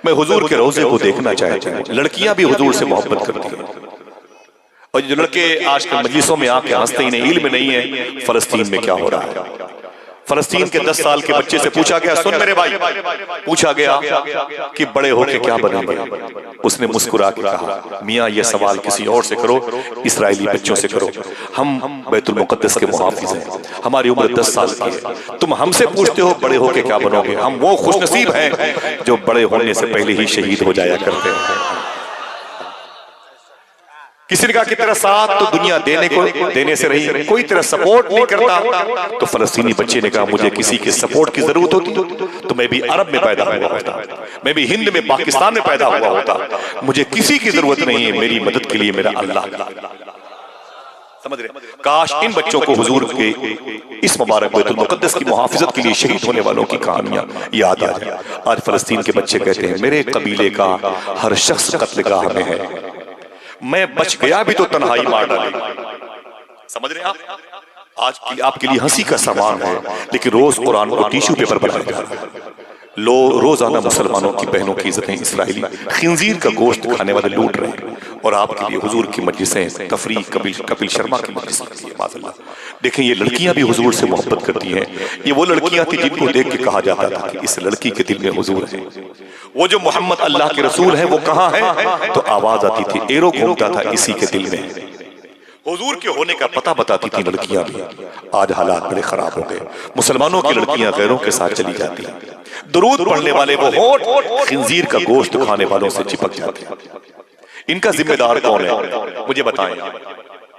S1: मैं हुजूर के रोजे को देखना चाहती हूँ। लड़कियां भी हुजूर से मोहब्बत करती हैं, और जो लड़के आज के मजलिसों में आके हंसते ही नहीं, इल्म नहीं है फलस्तीन में क्या हो रहा है। फलस्तीन के 10 साल के बच्चे से पूछा गया, सुन मेरे भाई, पूछा गया कि बड़े होके क्या बनेंगे? उसने मुस्कुरा के कहा, मियाँ ये सवाल किसी और से करो, इसराइली बच्चों से करो, हम बैतुल मुक़द्दस के मुहाफिज हैं, हमारी उम्र 10 साल की है, तुम हमसे पूछते हो बड़े होके क्या बनोगे? हम वो खुशनसीब हैं जो बड़े होने से पहले ही शहीद हो जाया करते हैं। किसी ने कहा कि तेरा साथ तो दुनिया देने से रही, कोई तेरा सपोर्ट नहीं करता। तो फलस्तीनी बच्चे ने कहा, मुझे किसी के सपोर्ट की जरूरत होती तो मैं भी अरब में पैदा हुआ होता, मैं भी हिंद में पाकिस्तान में पैदा हुआ होता, मुझे किसी की जरूरत नहीं है, मेरी मदद के लिए मेरा अल्लाह। समझ रहे? काश इन बच्चों को हुजूर के इस मुबारक बैतुल मुक़द्दस की मुहाफिजत के लिए शहीद होने वालों की कहानियां याद आ जाए। आज फलस्तीन के बच्चे कहते हैं, मेरे कबीले का हर शख्स कत्लगाह में है, मैं बच गया भी तो तन्हाई मार डालेगी। समझ रहे हैं आप? आज की आपके लिए हंसी का सामान है, लेकिन रोज कुरान को टिश्यू पेपर बनाया जा रहा है। रोजाना मुसलमानों की बहनों की इज्जतें इसराइली खिंजीर का गोश्त खाने वाले लूट रहे हैं, और आपके लिए हुजूर की मजलिसें तफरीह कपिल शर्मा की मजलिस करती है। माज़अल्लाह, देखें ये लड़कियां भी हुजूर से मोहब्बत करती हैं। ये वो लड़कियां थी जिनको देख के कहा जाता था कि इस लड़की के दिल में हुजूर है। वो जो मोहम्मद अल्लाह के रसूल है वो कहाँ है? तो आवाज आती थी, एरो घूमता था इसी के दिल में। हुजूर के होने का पता बताती थी लड़कियां भी। आज हालात बड़े खराब हो गए, मुसलमानों की लड़कियां गैरों के साथ चली जाती हैं, दुरूद पढ़ने वाले वो होठ खिंजीर का गोश्त खाने वालों से चिपक जाते हैं। इनका जिम्मेदार कौन है? मुझे बताएं,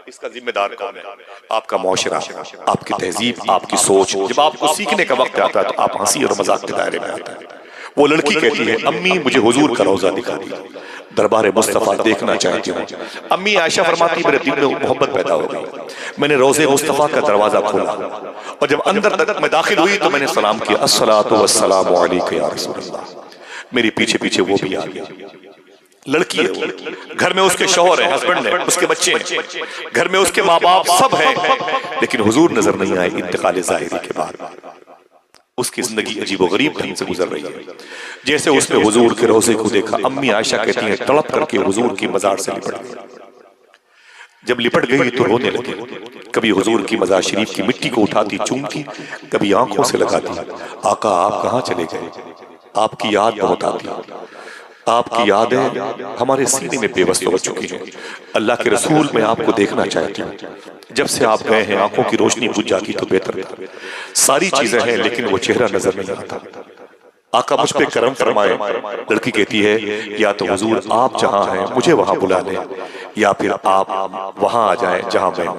S1: इसका जिम्मेदार कौन है? आपका मुआशरा, आपकी तहजीब, आपकी सोच। जब आपको सीखने का वक्त आता है तो आप हंसी और मजाक के दायरे में आते हैं। वो लड़की कहती है, अम्मी मुझे हुजूर का रोजा दिखा दीजिए, दरबार मुस्तफा देखना चाहती हूँ। अम्मी आयशा फरमाती, मेरे दिल में मोहब्बत पैदा हो गई, मैंने रोजे मुस्तफा का दरवाजा खोला, और जब अंदर तक मैं दाखिल हुई तो मैंने सलाम किया, अस्सलातु वस्सलामु अलैका या रसूलल्लाह। मेरे पीछे पीछे वो भी आ गई। लड़की है वो, घर में उसके शौहर है, हस्बैंड है, उसके बच्चे हैं, घर में उसके माँ बाप सब है, लेकिन हुजूर नजर नहीं आए। इंतकाल ज़ाहिरी के बाद उसकी जिंदगी अजीबो गरीब ढंग से गुजर रही है। जैसे उसने हुजूर के रोजे को देखा, अम्मी आयशा कहती हैं, तड़प करके हुजूर की मजार से लिपट गई। जब लिपट गई तो रोने लगी। कभी हुजूर की मजार शरीफ की मिट्टी को उठाती, चूमती, कभी आंखों से लगाती, आका आप कहाँ चले गए? आपकी याद बहुत आती है, आपकी यादें हमारे सीने में बेबस हो चुकी हैं। अल्लाह के रसूल, मैं आपको देखना चाहती हूँ। जब से आप गए हैं आंखों की रोशनी बुझ जाती तो बेहतर था। सारी चीजें हैं लेकिन वो चेहरा नजर नहीं आता। आका मुझ पे करम फरमाए। लड़की कहती है या तो हुजूर आप जहां हैं मुझे वहां बुला लें, या फिर आप वहां आ जाएं जहां मैं हूं।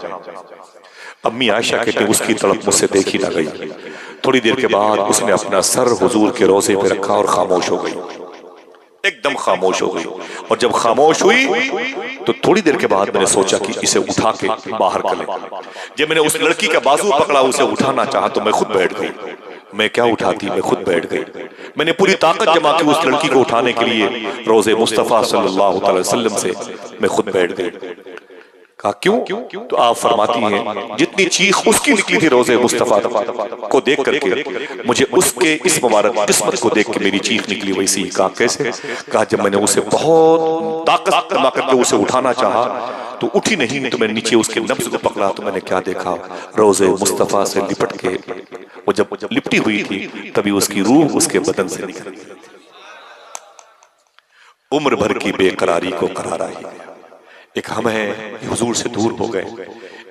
S1: अम्मी आयशा कहती है उसकी तड़प मुझसे देखी ना गई। थोड़ी देर के बाद उसने अपना सर हुजूर के रोजे पे रखा और खामोश हो गई, एकदम खामोश हो गई। और जब खामोश हुई तो थोड़ी देर के बाद मैंने सोचा कि इसे उठा के बाहर कर लें। जब मैंने उस लड़की का बाजू पकड़ा, उसे उठाना चाहा तो मैं खुद बैठ गई। मैं क्या उठाती, मैं खुद बैठ गई। मैंने पूरी ताकत जमा की उस लड़की को उठाने के लिए, रोजे मुस्तफा सल्लल्लाहु अलैहि वसल्लम से मैं खुद बैठ गई। कहा क्यों? तो आप फरमाती हैं जितनी चीख उसकी निकली थी रोजे मुस्तफा को देख करके, मुझे उसके इस मुबारक किस्मत को देख के मेरी चीख निकली वैसी। कहा कैसे? कहा जब मैंने उसे बहुत ताकत जमा करके उसे उठाना चाहा तो उठी नहीं, तो मैंने नीचे उसके नब्ज को पकड़ा तो मैंने क्या देखा, रोजे मुस्तफा से लिपट के वो जब लिपटी हुई थी तभी उसकी रूह उसके बदन से निकल गई। उम्र भर की बेकरारी को करारा ही गया। एक हम है हुजूर से दूर हो गए,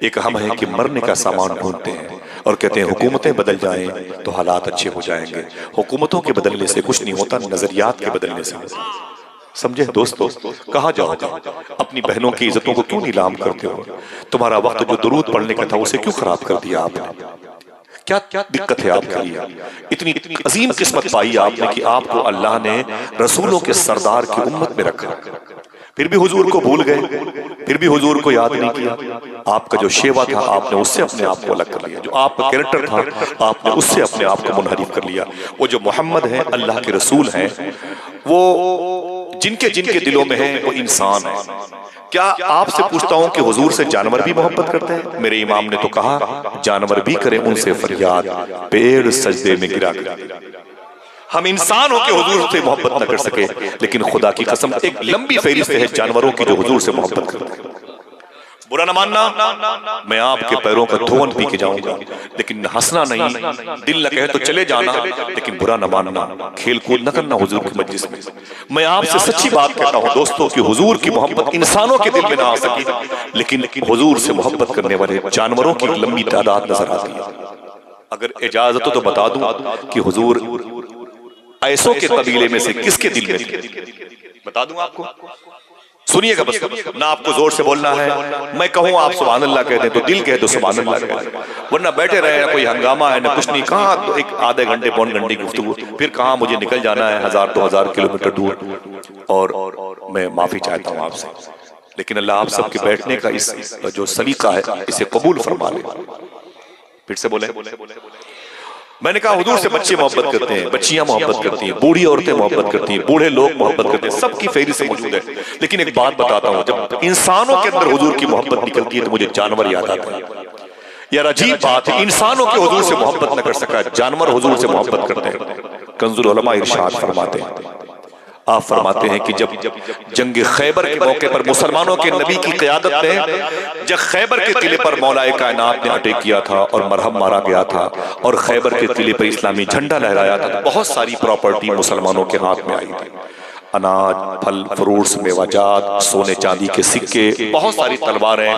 S1: एक हम है कि मरने का सामान ढूंढते हैं और कहते हैं हुकूमतें बदल जाएं तो हालात अच्छे हो जाएंगे। हुकूमतों के बदलने से कुछ नहीं होता, नजरियात के बदलने से। समझे दोस्तों, कहाँ जाओगे? अपनी बहनों की इज्जतों को क्यों नीलाम करते हो? तुम्हारा वक्त जो दुरूद पढ़ने का था उसे क्यों खराब कर दिया आपने? क्या क्या दिक्कत है आपके लिए? इतनी अजीम किस्मत पाई आपने कि आपको अल्लाह ने रसूलों के सरदार की उम्मत में रखा, फिर भी हुजूर को भूल गए, फिर भी हुजूर को याद नहीं किया। आपका जो शेवा था आपने उससे अपने आप को अलग कर लिया, जो आपका कैरेक्टर था आपने उससे अपने आप को मुनहरिफ कर लिया। वो जो मोहम्मद है, अल्लाह के रसूल हैं, वो जिनके जिनके दिलों में है वो इंसान है। क्या आपसे पूछता हूं कि हुजूर से जानवर भी मोहब्बत करते हैं? मेरे इमाम ने तो कहा जानवर भी करें उनसे फरियाद, पेड़ सजदे में गिरा कर। हम इंसान हो के हुजूर से मोहब्बत न कर सके, लेकिन खुदा की कसम एक लंबी फहरिस्त है जानवरों की जो हुजूर से मोहब्बत करते हैं। बुरा न मानना, मैं आपके पैरों का धोवन पी के जाऊंगा, लेकिन हंसना नहीं, दिल न कहे तो चले जाना, लेकिन बुरा न मानना, खेल कूद न करना हुजूर की मजलिस में। मैं आपसे सच्ची बात कहता हूं दोस्तों कि हुजूर की मोहब्बत इंसानों के दिल में ना आ सकी, लेकिन हुजूर से मोहब्बत करने वाले जानवरों की लंबी तादाद नजर आती है। अगर इजाजत हो तो बता दूं कि हुजूर ऐसों के कबीले में से किसके दिल में थे? बता दूं आपको, सुनिएगा बस, ना आपको जोर से बोलना है। मैं कहूं आप सुभान अल्लाह कह दें तो दिल कह दो सुभान अल्लाह कह दें, वरना बैठे रहे ना कोई हंगामा है ना कुछ नहीं। कहाँ तो एक आधे घंटे पौन घंटे की गुफ्तगू, फिर कहाँ मुझे निकल जाना है 1000-2000 किलोमीटर दूर। और मैं माफी चाहता हूं आपसे, लेकिन अल्लाह आप सबके बैठने का इस जो सलीका है इसे कबूल फरमा ले। फिर से बोले, मैंने कहा हुजूर से बच्चे मोहब्बत करते हैं, बच्चियां मोहब्बत करती हैं, बूढ़ी औरतें मोहब्बत करती हैं, बूढ़े लोग मोहब्बत करते हैं, सबकी फेहरिस्त मौजूद है। लेकिन एक बात बताता हूं, जब इंसानों के अंदर हुजूर की मोहब्बत निकलती है तो मुझे जानवर याद आता है। यार अजीब बात है, इंसानों के हुजूर से मोहब्बत न कर सका, जानवर हुजूर से मोहब्बत करते हैं। कंजुल उलमा इरशाद फरमाते हैं, आप फरमाते हैं कि जब जंग खैबर के मौके पर मुसलमानों के नबी की क़यादत ने जब खैबर के किले पर मौलाए कायनात ने अटैक किया था और मरहम मारा गया था और खैबर के किले पर इस्लामी झंडा लहराया था, तो बहुत सारी प्रॉपर्टी मुसलमानों के हाथ में आई थी। अनाज, फल, फ्रूट्स, मेवाजात, सोने चांदी के सिक्के, बहुत सारी तलवारें,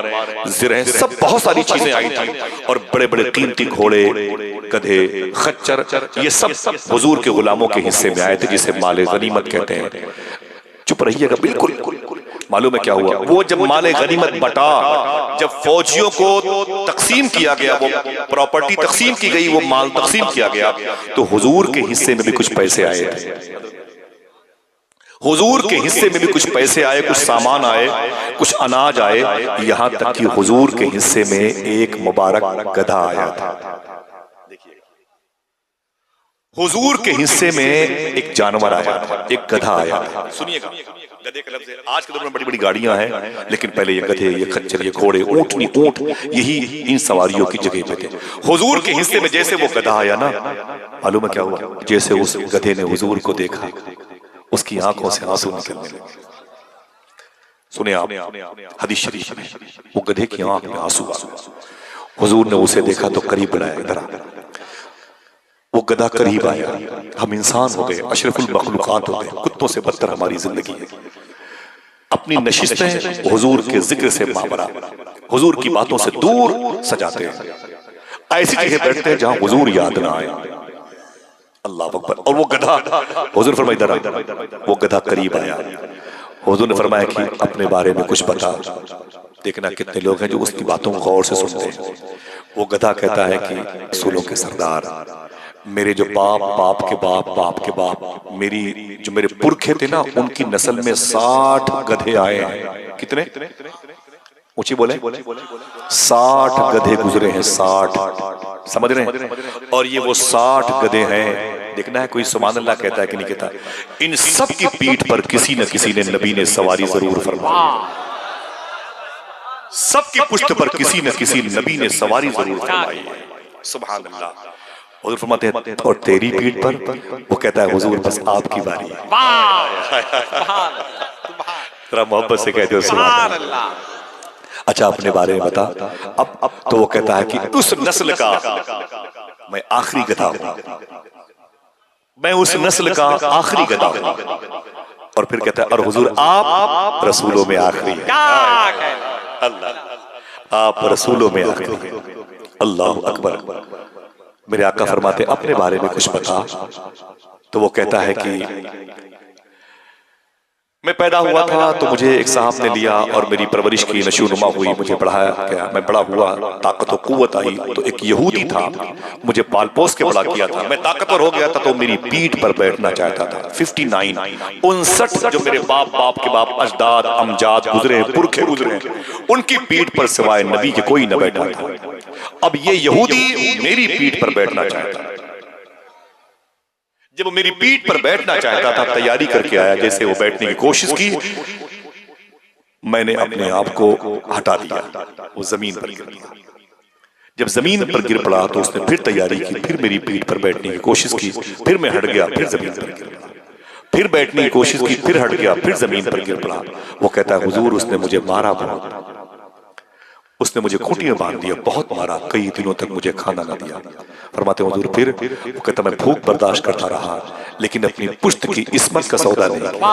S1: ज़िरें, सब बहुत सारी चीजें आई थी। और बड़े बड़े कीमती घोड़े, गधे, खच्चर, ये सब हुजूर के गुलामों के हिस्से में आए थे, जिसे माले गनीमत कहते हैं। चुप रहिएगा, बिल्कुल। मालूम है क्या हुआ? वो जब माले गनीमत बटा, जब फौजियों को तकसीम किया गया, वो प्रॉपर्टी तकसीम की गई, वो माल तकसीम किया गया, तो हुजूर के हिस्से में भी कुछ पैसे आए थे। हुजूर के हिस्से में भी कुछ पैसे आए, कुछ सामान आए, कुछ अनाज आए, यहां तक कि हुजूर के हिस्से में एक मुबारक गधा आया था। हुजूर के हिस्से में एक जानवर आया था, एक गधा आया था। सुनिएगा, गधे का लफ्ज़ है, आज के दौर में बड़ी बड़ी गाड़ियां हैं, लेकिन पहले ये गधे, ये खच्चर, ये घोड़े, ऊंटनी, ऊंट, यही इन सवारियों की जगह पे थे। हुजूर के हिस्से में जैसे वो गधा आया ना, मालूम है क्या हुआ? जैसे उस गधे ने हुजूर को देखा, उसकी आंखों से आंसू निकलने लगे। सुने आप, हदीस शरीफ में वो गधे की आंख में आंसू आ, हुजूर ने उसे देखा तो करीब बुलाया, इधर आ। वो गधा करीब आया, हम इंसान हो गए, अशरफुल मखलूकात हो गए, कुत्तों से बदतर हमारी जिंदगी है। अपनी नशिस्तें हुजूर के जिक्र से मामरा, हुजूर की बातों से दूर सजाते हैं। ऐसी जगह बैठते हैं जहां हुजूर याद ना आए। अल्लाह अकबर। और वो गधा, हुजूर फरमाए इधर आ। वो गधा करीब आया, हुजूर ने फरमाया कि अपने बारे में कुछ बता। देखना कितने लोग हैं जो उसकी बातों को गौर से सुनते हैं। वो गधा कहता है कि रसूलों के सरदार, मेरे जो बाप बाप के बाप बाप के बाप, मेरी जो मेरे पुरखे थे ना, उनकी नस्ल में 60 गधे आए हैं। कितने? ऊंची बोले, 60 गधे गुजरे हैं, 60, समझ रहे हैं? और ये वो 60 गधे हैं। देखना है कोई सुभान अल्लाह कहता है कि नहीं कहता। इन सब की पीठ पर किसी न किसी ने नबी ने सवारी जरूर फरमाई। सबकी पुष्ट पर किसी न किसी नबी ने सवारी जरूर फरमाई। सुभान अल्लाह। हुजूर फरमाते हैं और तेरी पीठ पर? वो कहता है हुजूर बस आपकी बारी है। जरा मोहब्बत से कहते हो सुभान अल्लाह। अच्छा अपने बारे में बता। अब तो वो कहता है कि उस नस्ल का मैं आखिरी गधा हूं, मैं उस नस्ल का आखिरी गधा हूं। और फिर कहता है और हुजूर आप रसूलों में आखिरी हैं। अल्लाह, आप रसूलों में आखिरी हैं। अल्लाह अकबर। मेरे आका फरमाते अपने बारे में कुछ बता। तो वो कहता है कि मैं पैदा हुआ था तो मुझे एक साहब ने लिया और मेरी परवरिश की नशोनुमा हुई, मुझे बढ़ाया गया, मैं बड़ा हुआ, ताकत और कुव्वत आई तो एक यहूदी था, मुझे पाल पोस के बड़ा किया था। मैं ताकतवर हो गया था तो मेरी पीठ पर बैठना चाहता था। 59 जो मेरे बाप बाप के बाप अजदाद अमजाद गुजरे, पुरखे गुजरे, उनकी पीठ पर सिवाय नबी के कोई न बैठा था। अब ये यहूदी मेरी पीठ पर बैठना चाहता था। जब वो मेरी पीठ पर बैठना चाहता था, तैयारी करके आया, जैसे वो बैठने की कोशिश की, मैंने अपने आप को हटा दिया, वो जमीन पर गिर पड़ा। जब जमीन पर गिर पड़ा तो उसने फिर तैयारी की, फिर मेरी पीठ पर बैठने की कोशिश की, फिर मैं हट गया, फिर जमीन पर गिर पड़ा, फिर बैठने की कोशिश की, फिर हट गया, फिर जमीन पर गिर पड़ा। वो कहता है हुजूर उसने मुझे मारा बहुत, उसने मुझे खूंटी में बांध दिया, बहुत मारा, कई दिनों तक मुझे खाना न दिया। फरमाते हुजूर फिर? वो कहता मैं भूख बर्दाश्त करता रहा लेकिन अपनी पुश्त की इस्मत का सौदा नहीं किया,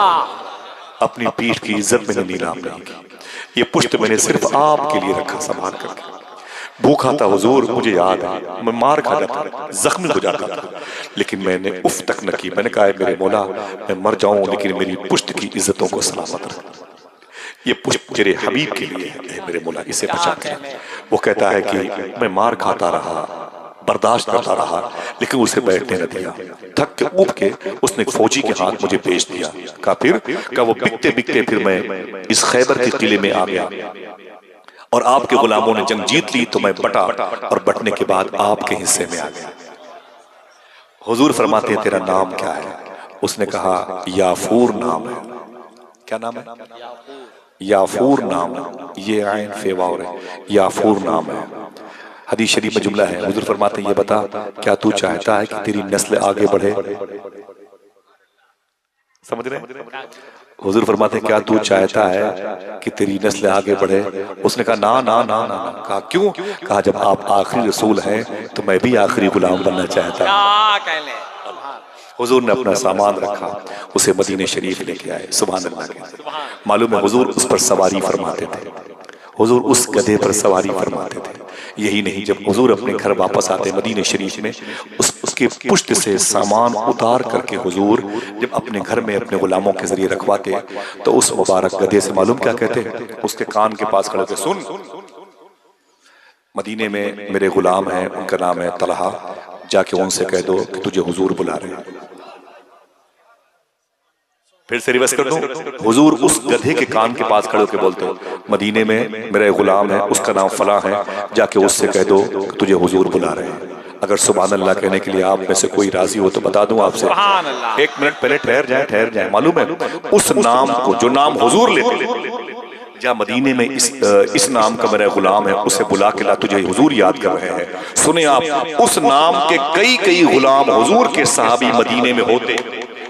S1: अपनी पीठ की इज्जत मैंने नीलाम नहीं की। ये पुश्त मैंने सिर्फ आपके लिए रखा संभाल करके। भूखा था हुजूर, मुझे याद है, मैं मार खा जाता, जख्मी हो जाता था, लेकिन मैंने उफ तक न की। मैंने कहा मेरे मौला मैं मर जाऊं लेकिन मेरी पुश्त की इज्जतों को सलामत रख। ये पुष्प तेरे हबीब के लिए है मेरे मौला, इसे बचा के। वो कहता है कि मैं मार खाता रहा, बर्दाश्त करता रहा, लेकिन उसे बैठने न दिया। थक के ऊब के उसने एक फौजी के हाथ मुझे बेच दिया। कहा फिर? कहा वो बिकते बिकते फिर मैं इस खैबर के किले में आ गया और आपके गुलामों ने जंग जीत ली तो मैं बटा, और बटने के बाद आपके हिस्से में आ गया। हुजूर फरमाते हैं तेरा नाम क्या है? उसने कहा याफूर नाम है। क्या नाम है? याफूर नाम, ये आइन फेवार है, याफूर नाम है। हदीस शरीफ में जुमला है, हुजूर फरमाते हैं ये बता क्या तू चाहता है कि तेरी नस्ल आगे बढ़े? समझ रहे हैं? हुजूर फरमाते हैं क्या तू चाहता है कि तेरी नस्ल आगे बढ़े? उसने कहा ना ना ना ना। कहा क्यों? कहा जब आप आखिरी रसूल हैं तो मैं भी आखिरी गुलाम बनना चाहता हूं। हुजूर ने अपना सामान रखा, उसे मदीने शरीफ लेके आए। सुभान अल्लाह। मालूम है हुजूर उस पर सवारी फरमाते थे, हुजूर उस गधे पर सवारी फरमाते थे। यही नहीं, जब हुजूर अपने घर वापस आते मदीने शरीफ में, उसके पुश्त से सामान उतार करके हुजूर जब अपने घर में अपने गुलामों के जरिए रखवाते तो उस मुबारक गधे से मालूम क्या कहते? उसके कान के पास खड़े थे, सुन मदीने में मेरे गुलाम हैं, उनका नाम है तलहा, जाके उनसे कह दो कि तुझे हुजूर बुला रहे हैं। फिर से रिवर्स कर दूं, हुजूर उस गधे के कान के पास खड़े होकर बोलते हो मदीने में मेरा गुलाम है, उसका नाम फला है, जाके उससे कह दो कि तुझे हुजूर बुला रहे हैं। अगर सुभान अल्लाह कहने के लिए आप में से कोई राजी हो तो बता दूं आपसे, एक मिनट पहले ठहर जाए। मालूम है उस नाम को जो नाम हुजूर लेते या मदीने में इस नाम का मेरा गुलाम है, उसे बुला के ला तुझे हुजूर याद कर रहे हैं। सुने आप, उस नाम के कई गुलाम हुजूर के सहाबी मदीने में होते,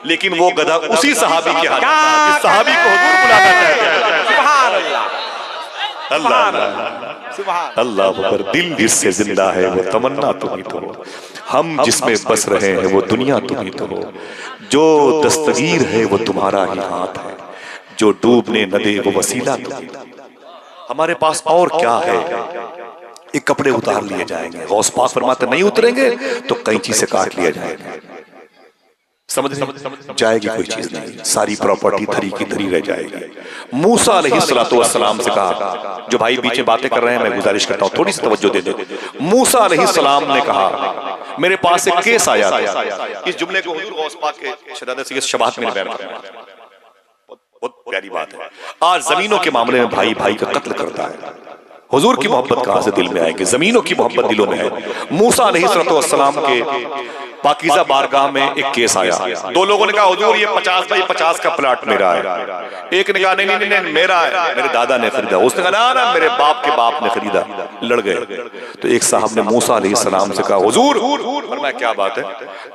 S1: लेकिन वो गधा उसी सहाबी के हाथ था जिस सहाबी को हुजूर बुलाना चाहते हैं। सुभान अल्लाह, अल्लाह अल्लाह अकबर। दिल जिससे जिंदा है वो तमन्ना तुम ही तो हो, हम जिसमें बस रहे हैं वो दुनिया तुम ही तो हो, जो दस्तगीर है वो तुम्हारा ही हाथ है, जो डूबने न दे वो वसीला तुम ही। हमारे पास और क्या है? ये कपड़े उतार लिए जाएंगे, गौस पाक फरमाते नहीं उतरेंगे तो कैंची से काट लिया जाएगा। समझ रहे? जाएगी कोई चीज नहीं, सारी प्रॉपर्टी धरी की धरी रह जाएगी। मूसा अलैहिस्सलाम से कहा, जो भाई बीच में बातें कर रहे हैं मैं गुजारिश करता हूं थोड़ी सी तवज्जो दे दे। मूसा अलैहिस्सलाम ने कहा मेरे पास एक केस आया था। इस जुमले को हुजूर गौस पाक के शहादत से शबात में बयान करना बहुत प्यारी बात है। आज जमीनों के मामले में भाई भाई का कत्ल करता है। हुजूर की मोहब्बत कहां से दिल में आएगी? जमीनों की मोहब्बत दिलों में है। मूसा अलैहिस्सलाम के पाकीज़ा बारगाह में एक केस आया। दो लोगों ने कहा हुजूर ये 50 बाई 50 का प्लाट मेरा है। एक ने कहा नहीं नहीं नहीं मेरा है, मेरे दादा ने खरीदा। उसने कहा ना ना मेरे बाप के बाप ने खरीदा। लड़ गए। तो एक साहब ने मूसा अलैहिस्सलाम से कहा हुजूर, फरमाया क्या बात है?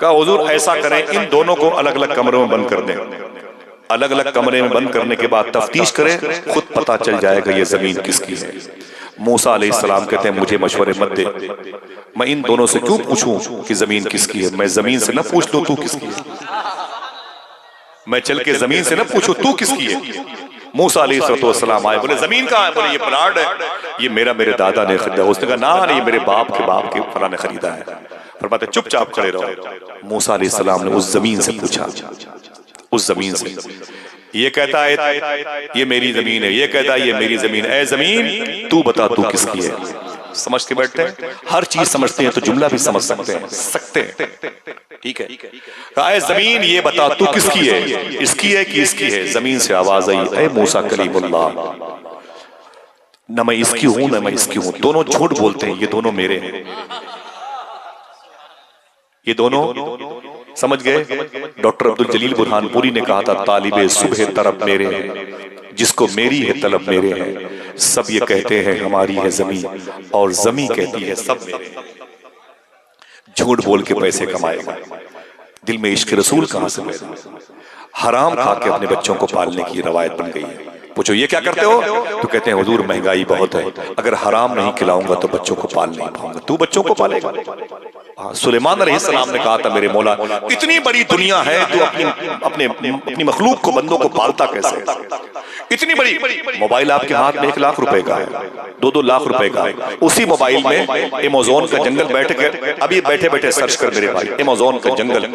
S1: कहा हुजूर ऐसा करें इन दोनों को अलग अलग कमरों में बंद कर दें। अलग अलग कमरे में बंद करने के बाद तफ्तीश करें, खुद पता चल जाएगा ये जमीन किसकी है। मूसा अलैहिस्सलाम कहते हैं मुझे मशवरे मत दे, मैं इन दोनों से क्यों पूछूं कि जमीन किसकी है? मैं जमीन से न पूछ लूं तू किसकी है, मैं चल के जमीन से न पूछूं तू किसकी है। मूसा अलैहिस्सलाम आए, बोले जमीन कहाँ है? बोले ये प्लाट है, ये मेरे दादा ने खरीदा। उसने कहा ना ये मेरे बाप के फला ने खरीदा है। फरमाते चुपचाप खड़े रहो। मूसा अलैहिस्सलाम ने उस जमीन से पूछा, उस जमीन से, ये कहता है ये मेरी जमीन है, ये कहता है ये मेरी जमीन है। ए जमीन तू बता तू किसकी है? समझ के बैठते हैं, हर चीज समझते हैं तो जुमला भी समझ सकते हैं। ठीक है, कहा जमीन ये बता तू किसकी है, इसकी है कि इसकी है? जमीन से आवाज आई, ए मूसा कलीमुल्लाह, न मैं इसकी हूं न मैं इसकी हूं, दोनों झूठ बोलते हैं, ये दोनों मेरे हैं, ये दोनों। समझ गए? डॉक्टर अब्दुल जलील बुरहानपुरी ने कहा था तालिबे सुबह तरफ मेरे हैं, जिसको मेरी है तलब मेरे हैं। सब ये कहते हैं हमारी है जमीन, और जमीन कहती है सब मेरे हैं। झूठ बोल के पैसे कमाएगा, दिल में इश्क रसूल कहां से पैदा? हराम खा के अपने बच्चों को पालने की रवायत बन गई है। पूछो ये क्या करते हो? तो कहते हैं हुजूर महंगाई बहुत है, अगर हराम नहीं खिलाऊंगा तो बच्चों को पाल नहीं पाऊंगा। तू बच्चों को पालेगा? सुलेमान अलैहिस्सलाम ने कहा था मेरे मौला इतनी बड़ी दुनिया है, तू अपनी मखलूक को, बंदों को पालता कैसे? इतनी बड़ी मोबाइल आपके हाथ में 1 लाख रुपए का है, 2-2 लाख रुपए का है। उसी मोबाइल में अमेज़न का जंगल बैठ के अभी बैठे बैठे सर्च कर मेरे भाई अमेज़न का जंगल,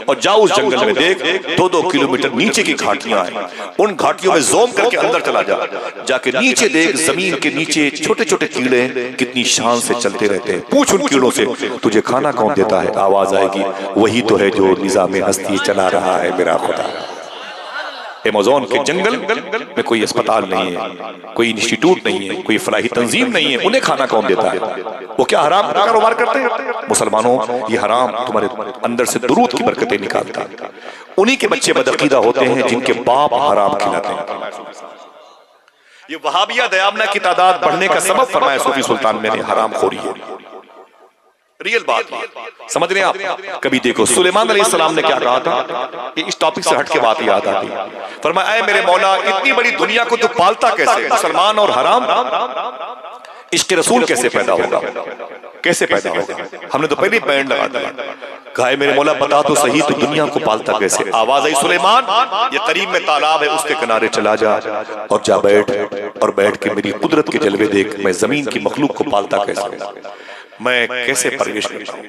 S1: और जाओ उस जंगल में देख 2-2 किलोमीटर नीचे की घाटियां हैं, उन घाटियों में ज़ूम करके अंदर चला जा, जाके नीचे देख जमीन के नीचे छोटे छोटे कीड़े कितनी शान से चलते रहते हैं। पूछ उन कीड़ों से तुझे खाना कौन देता है? आवाज आएगी वही तो है जो निजाम हस्ती चला रहा है मेरा खुदा। अमेज़न के जंगल में कोई अस्पताल नहीं है, कोई इंस्टीट्यूट नहीं है, कोई फलाही तंजीम नहीं है, उन्हें खाना कौन देता है? वो क्या हराम का कारोबार करते हैं? मुसलमानों, ये हराम तुम्हारे अंदर से दुरूद की बरकतें निकालता है। उन्हीं के बच्चे बदअकीदा होते हैं जिनके बाप हराम खिलाते हैं। ये वहाबिया दयामना की तादाद बढ़ने का सबब फरमाया सूफी सुल्तान में ने हराम खोरी है। रियल बात समझ रहे हैं आप? कभी देखो सुलेमान अलैहिस्सलाम ने क्या कहा था, इस टॉपिक से हट के बात याद आती, फरमाया ऐ मेरे मौला इतनी बड़ी दुनिया को तू पालता कैसे? मुसलमान और हराम, इश्क रसूल कैसे पैदा होगा? कैसे पैदा होगा? हमने तो पहले बैंड लगा दिया। कहा मेरे मौला बता तो सही, तो दुनिया को पालता कैसे? आवाज आई सुलेमान ये करीब में तालाब है, उसके किनारे चला जा और जा बैठ, और बैठ के मेरी कुदरत के जलवे देख, मैं जमीन की मखलूक को पालता कैसे, मैं कैसे परवरिश करता हूं।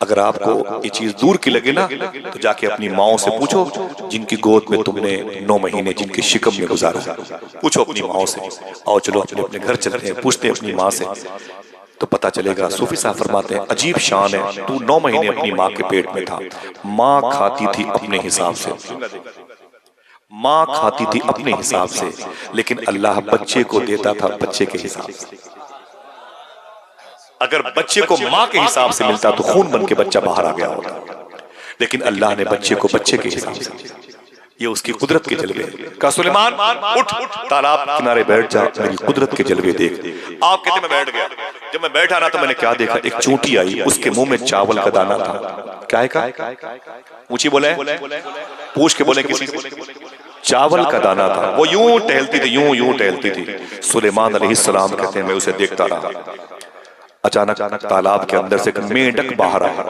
S1: अगर आपको ये चीज दूर की लगे ना, तो जाके अपनी माओ से पूछो जिनकी गोद में तुमने 9 महीने जिनके शिकम में गुजारा, पूछो अपनी माओ से। आओ चलो अपने घर चलते हैं, पूछते हैं अपनी माँ से, तो पता चलेगा। सूफी साहब फरमाते हैं अजीब शान है, तू 9 महीने अपनी माँ के पेट में था, माँ खाती थी अपने हिसाब से, माँ खाती थी अपने हिसाब से, लेकिन अल्लाह बच्चे को देता था बच्चे के हिसाब से। अगर बच्चे को माँ के हिसाब से मिलता तो खून बन के बच्चा बाहर आ गया होता, लेकिन अल्लाह ने बच्चे को बच्चे के हिसाब से, ये उसकी कुदरत के जलवे। कहा सुलेमान उठ, तालाब किनारे बैठ जा, मेरी कुदरत के जलवे देख। आप कहते मैं बैठ गया, जब मैं बैठा ना तो मैंने क्या देखा, एक चूंटी आई, उसके मुंह में चावल का दाना था। क्या है का? ऊंची बोले, पूछ के बोले किसी से, चावल का दाना था। वो यूं टहलती थी, यूं टहलती थी। सुलेमान अलैहिस्सलाम कहते हैं मैं उसे देखता रहा। अचानक तालाब के अंदर से एक मेंढक बाहर आया।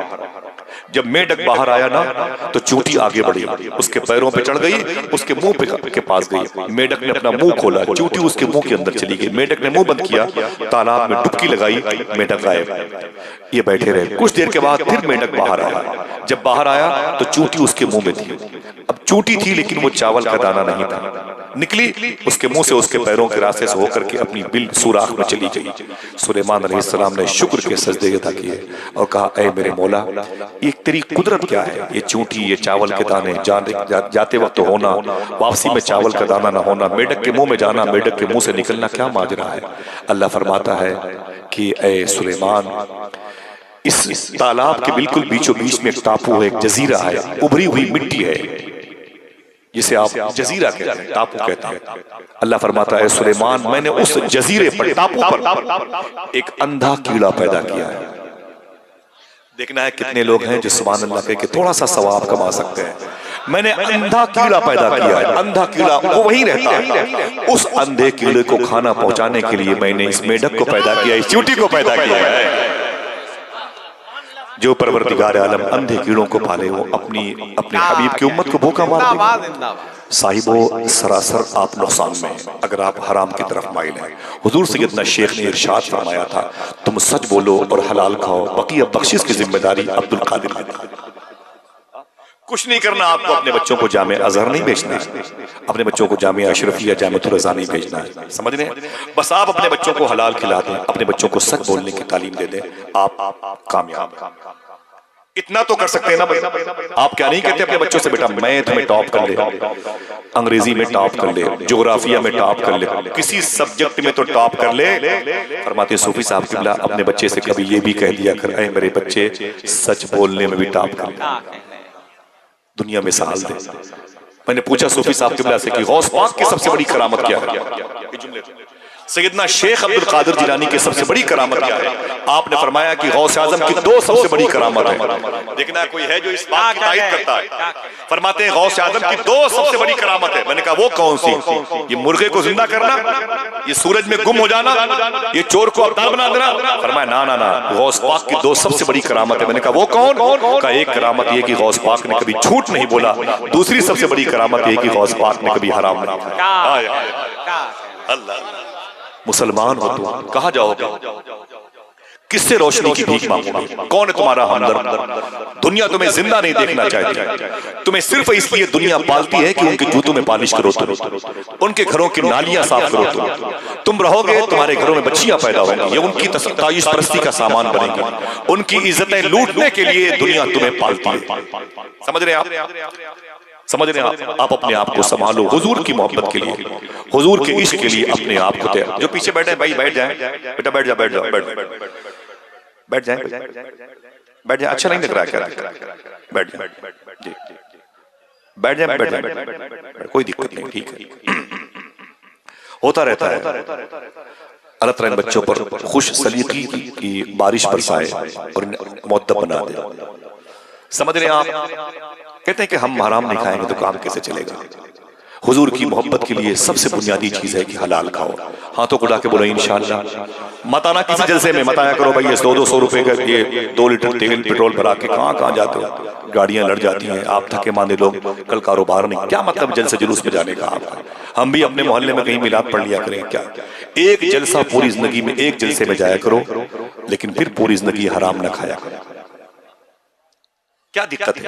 S1: जब मेढक बाहर आया ना तो चूंटी आगे बढ़ी, उसके पैरों पे चढ़ गई, उसके मुंह के पास गई। मेढक ने अपना मुंह खोला, चूंटी उसके मुंह के अंदर चली गई। मेढक ने मुंह बंद किया, तालाब में डुबकी लगाई, मेढक गायब। ये बैठे रहे। कुछ देर के बाद फिर मेढक बाहर आया। जब बाहर आया तो चूंटी उसके मुंह में थी। अब चूंटी थी लेकिन वो चावल का दाना नहीं था। निकली उसके मुंह से, उसके पैरों के रास्ते से होकर के अपनी बिल सुराख में चली गई। सुलेमान अलैहिस्सलाम ने शुक्र के सजदे अदा किए और कहा, ऐ मेरे मौला, ये तेरी कुदरत क्या है? ये चूंटी, ये चावल के दाने, जाते वक्त होना, वापसी में चावल का दाना ना होना, मेढक के मुंह में जाना, मेढक के मुंह से निकलना, क्या माजरा है? अल्लाह फरमाता है कि ऐ सुलेमान, इस तालाब के बिल्कुल बीचों बीच में एक टापू है, एक जजीरा है, उभरी हुई मिट्टी है, जिसे आप जजीरा कहते हैं, टापू कहते हैं। अल्लाह फरमाता है, सुलेमान, मैंने उस जजीरे पर, टापू पर एक अंधा कीड़ा पैदा किया है। देखना है कितने लोग हैं जो सुभान अल्लाह कह के थोड़ा सा सवाब कमा सकते हैं। मैंने अंधा कीड़ा पैदा किया है। अंधा कीड़ा वो वहीं रहता है। उस अंधे कीड़े को खाना पहुंचाने के लिए मैंने इस मेढक को पैदा किया, इस चूंटी को पैदा किया है। जो परवरदिगार आलम अंधे कीड़ों को पाले, वो अपने हबीब की उम्मत को भूखा मार देगा। साहिबो, सरासर आप नुकसान में हैं अगर आप हराम की तरफ माइल हैं। हुजूर सैयदना शेख ने इरशाद फरमाया था, तुम सच बोलो और हलाल खाओ, बाकी अब बख्शिश की जिम्मेदारी अब्दुल कादिर की। कुछ नहीं करना आपको, अपने बच्चों को जामे अजहर नहीं भेजना है, अपने बच्चों को जामे अशरफिया, जामे रज़ा नहीं भेजना है। समझ रहे हैं? बस आप अपने बच्चों को हलाल खिला दें, अपने बच्चों को सच बोलने की तालीम दे दें, आप कामयाब। इतना तो कर सकते हैं ना भाई। आप क्या नहीं कहते अपने बच्चों से, बेटा मैथ में टॉप कर ले, अंग्रेजी में टॉप कर ले, ज्योग्राफिया में टॉप कर ले, किसी सब्जेक्ट में तो टॉप कर ले। फरमाते सूफी साहब किबला, अपने बच्चे से कभी ये भी कह दिया कर, ऐ मेरे बच्चे, सच बोलने में भी टॉप कर ले, दुनिया में सहाल दे। मैंने पूछा सूफी साहब किबला से कि गौस पाक की सबसे बड़ी करामत क्या है? सैयदना शेख अब्दुल कादिर जिलानी की सबसे बड़ी करामत क्या है? आपने फरमाया कि गौस आजम की दो सबसे बड़ी करामत है। देखना कोई है जो इस बात की तायद करता है। फरमाते हैं गौस आजम की दो सबसे बड़ी करामत है। मैंने कहा वो कौन सी? ये मुर्गे को जिंदा करना, ये सूरज में गुम हो जाना, ये चोर को अवतार बना देना। फरमाया ना ना ना, गौस पाक की दो सबसे बड़ी करामत है। मैंने कहा वो कौन? का एक करामत ये कि गौस पाक ने कभी झूठ नहीं बोला, दूसरी सबसे बड़ी करामत ये कि गौस पाक ने कभी हराम नहीं खाया। अल्लाह, मुसलमान हो तुम, कहाँ जाओगे? किससे रोशनी की भीख मांगोगे? कौन है तुम्हारा हमदर्द? दुनिया तुम्हें जिंदा नहीं देखना चाहती, तुम्हें सिर्फ इसलिए दुनिया पालती है कि उनके जूतों में पालिश करो तुम, उनके घरों की नालियां साफ करो तुम रहोगे, तुम्हारे घरों में बच्चियां पैदा होंगी, ये उनकी तायुश परस्ती का सामान बनेगी, उनकी इज्जतें लूटने के लिए दुनिया तुम्हें पालती है। समझ रहे आप? समझ रहे हैं आप अपने आप को संभालो हुजूर की मोहब्बत के लिए, हुजूर के इश्क के लिए अपने आप को तैयार। जो पीछे बैठे भाई बैठ जाएं, बेटा बैठ जा, बैठ जाओ, बैठ जाए, बैठ जाए। अच्छा नहीं लग रहा है क्या? बैठ जाए जी, बैठ जाए, बैठ जाए, कोई दिक्कत नहीं, ठीक है, होता रहता है। अल्लाह ताला इन बच्चों पर खुश सलीकी की बारिश बरसाए और मुअद्दब बना दे। समझ रहे हैं आप? कहते हैं कि हम हराम नहीं खाएंगे तो काम कैसे चलेगा? हुजूर की मोहब्बत के लिए सबसे बुनियादी चीज है कि हलाल खाओ। हाथों को उठा के बोलो इंशाअल्लाह। मत आना किसी जलसे में, मत आया करो भाई ये 100-200 रुपए का ये 2 लीटर तेल पेट्रोल भरा के कहाँ जाते हो? गाड़ियां लड़ जाती हैं, आप थके मांदे लोग, कल कारोबार नहीं, क्या मतलब जलसे जुलूस में जाने का आपका? हम भी अपने मोहल्ले में कहीं मिलाद पढ़ लिया करें क्या? एक जलसा पूरी जिंदगी में, एक जलसे में जाया करो, लेकिन फिर पूरी जिंदगी हराम न खाया करो। क्या दिक्कत है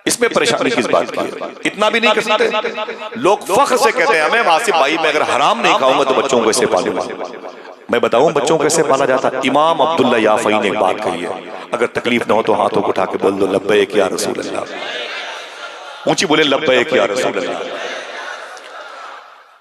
S1: इसमें? परेशानी किस बात की है? इतना भी नहीं कर सकते? लोग फख्र से कहते हैं, हमें वासिफ भाई मैं अगर हराम नहीं खाऊंगा तो बच्चों को कैसे पालूंगा? मैं बताऊं बच्चों को कैसे पाला जाता? इमाम अब्दुल्ला याफई ने एक बात कही है, अगर तकलीफ ना हो तो हाथों को उठा के बोल दो लब्बैक या रसूल अल्लाह। ऊंची बोले लब्बैक या रसूल अल्लाह।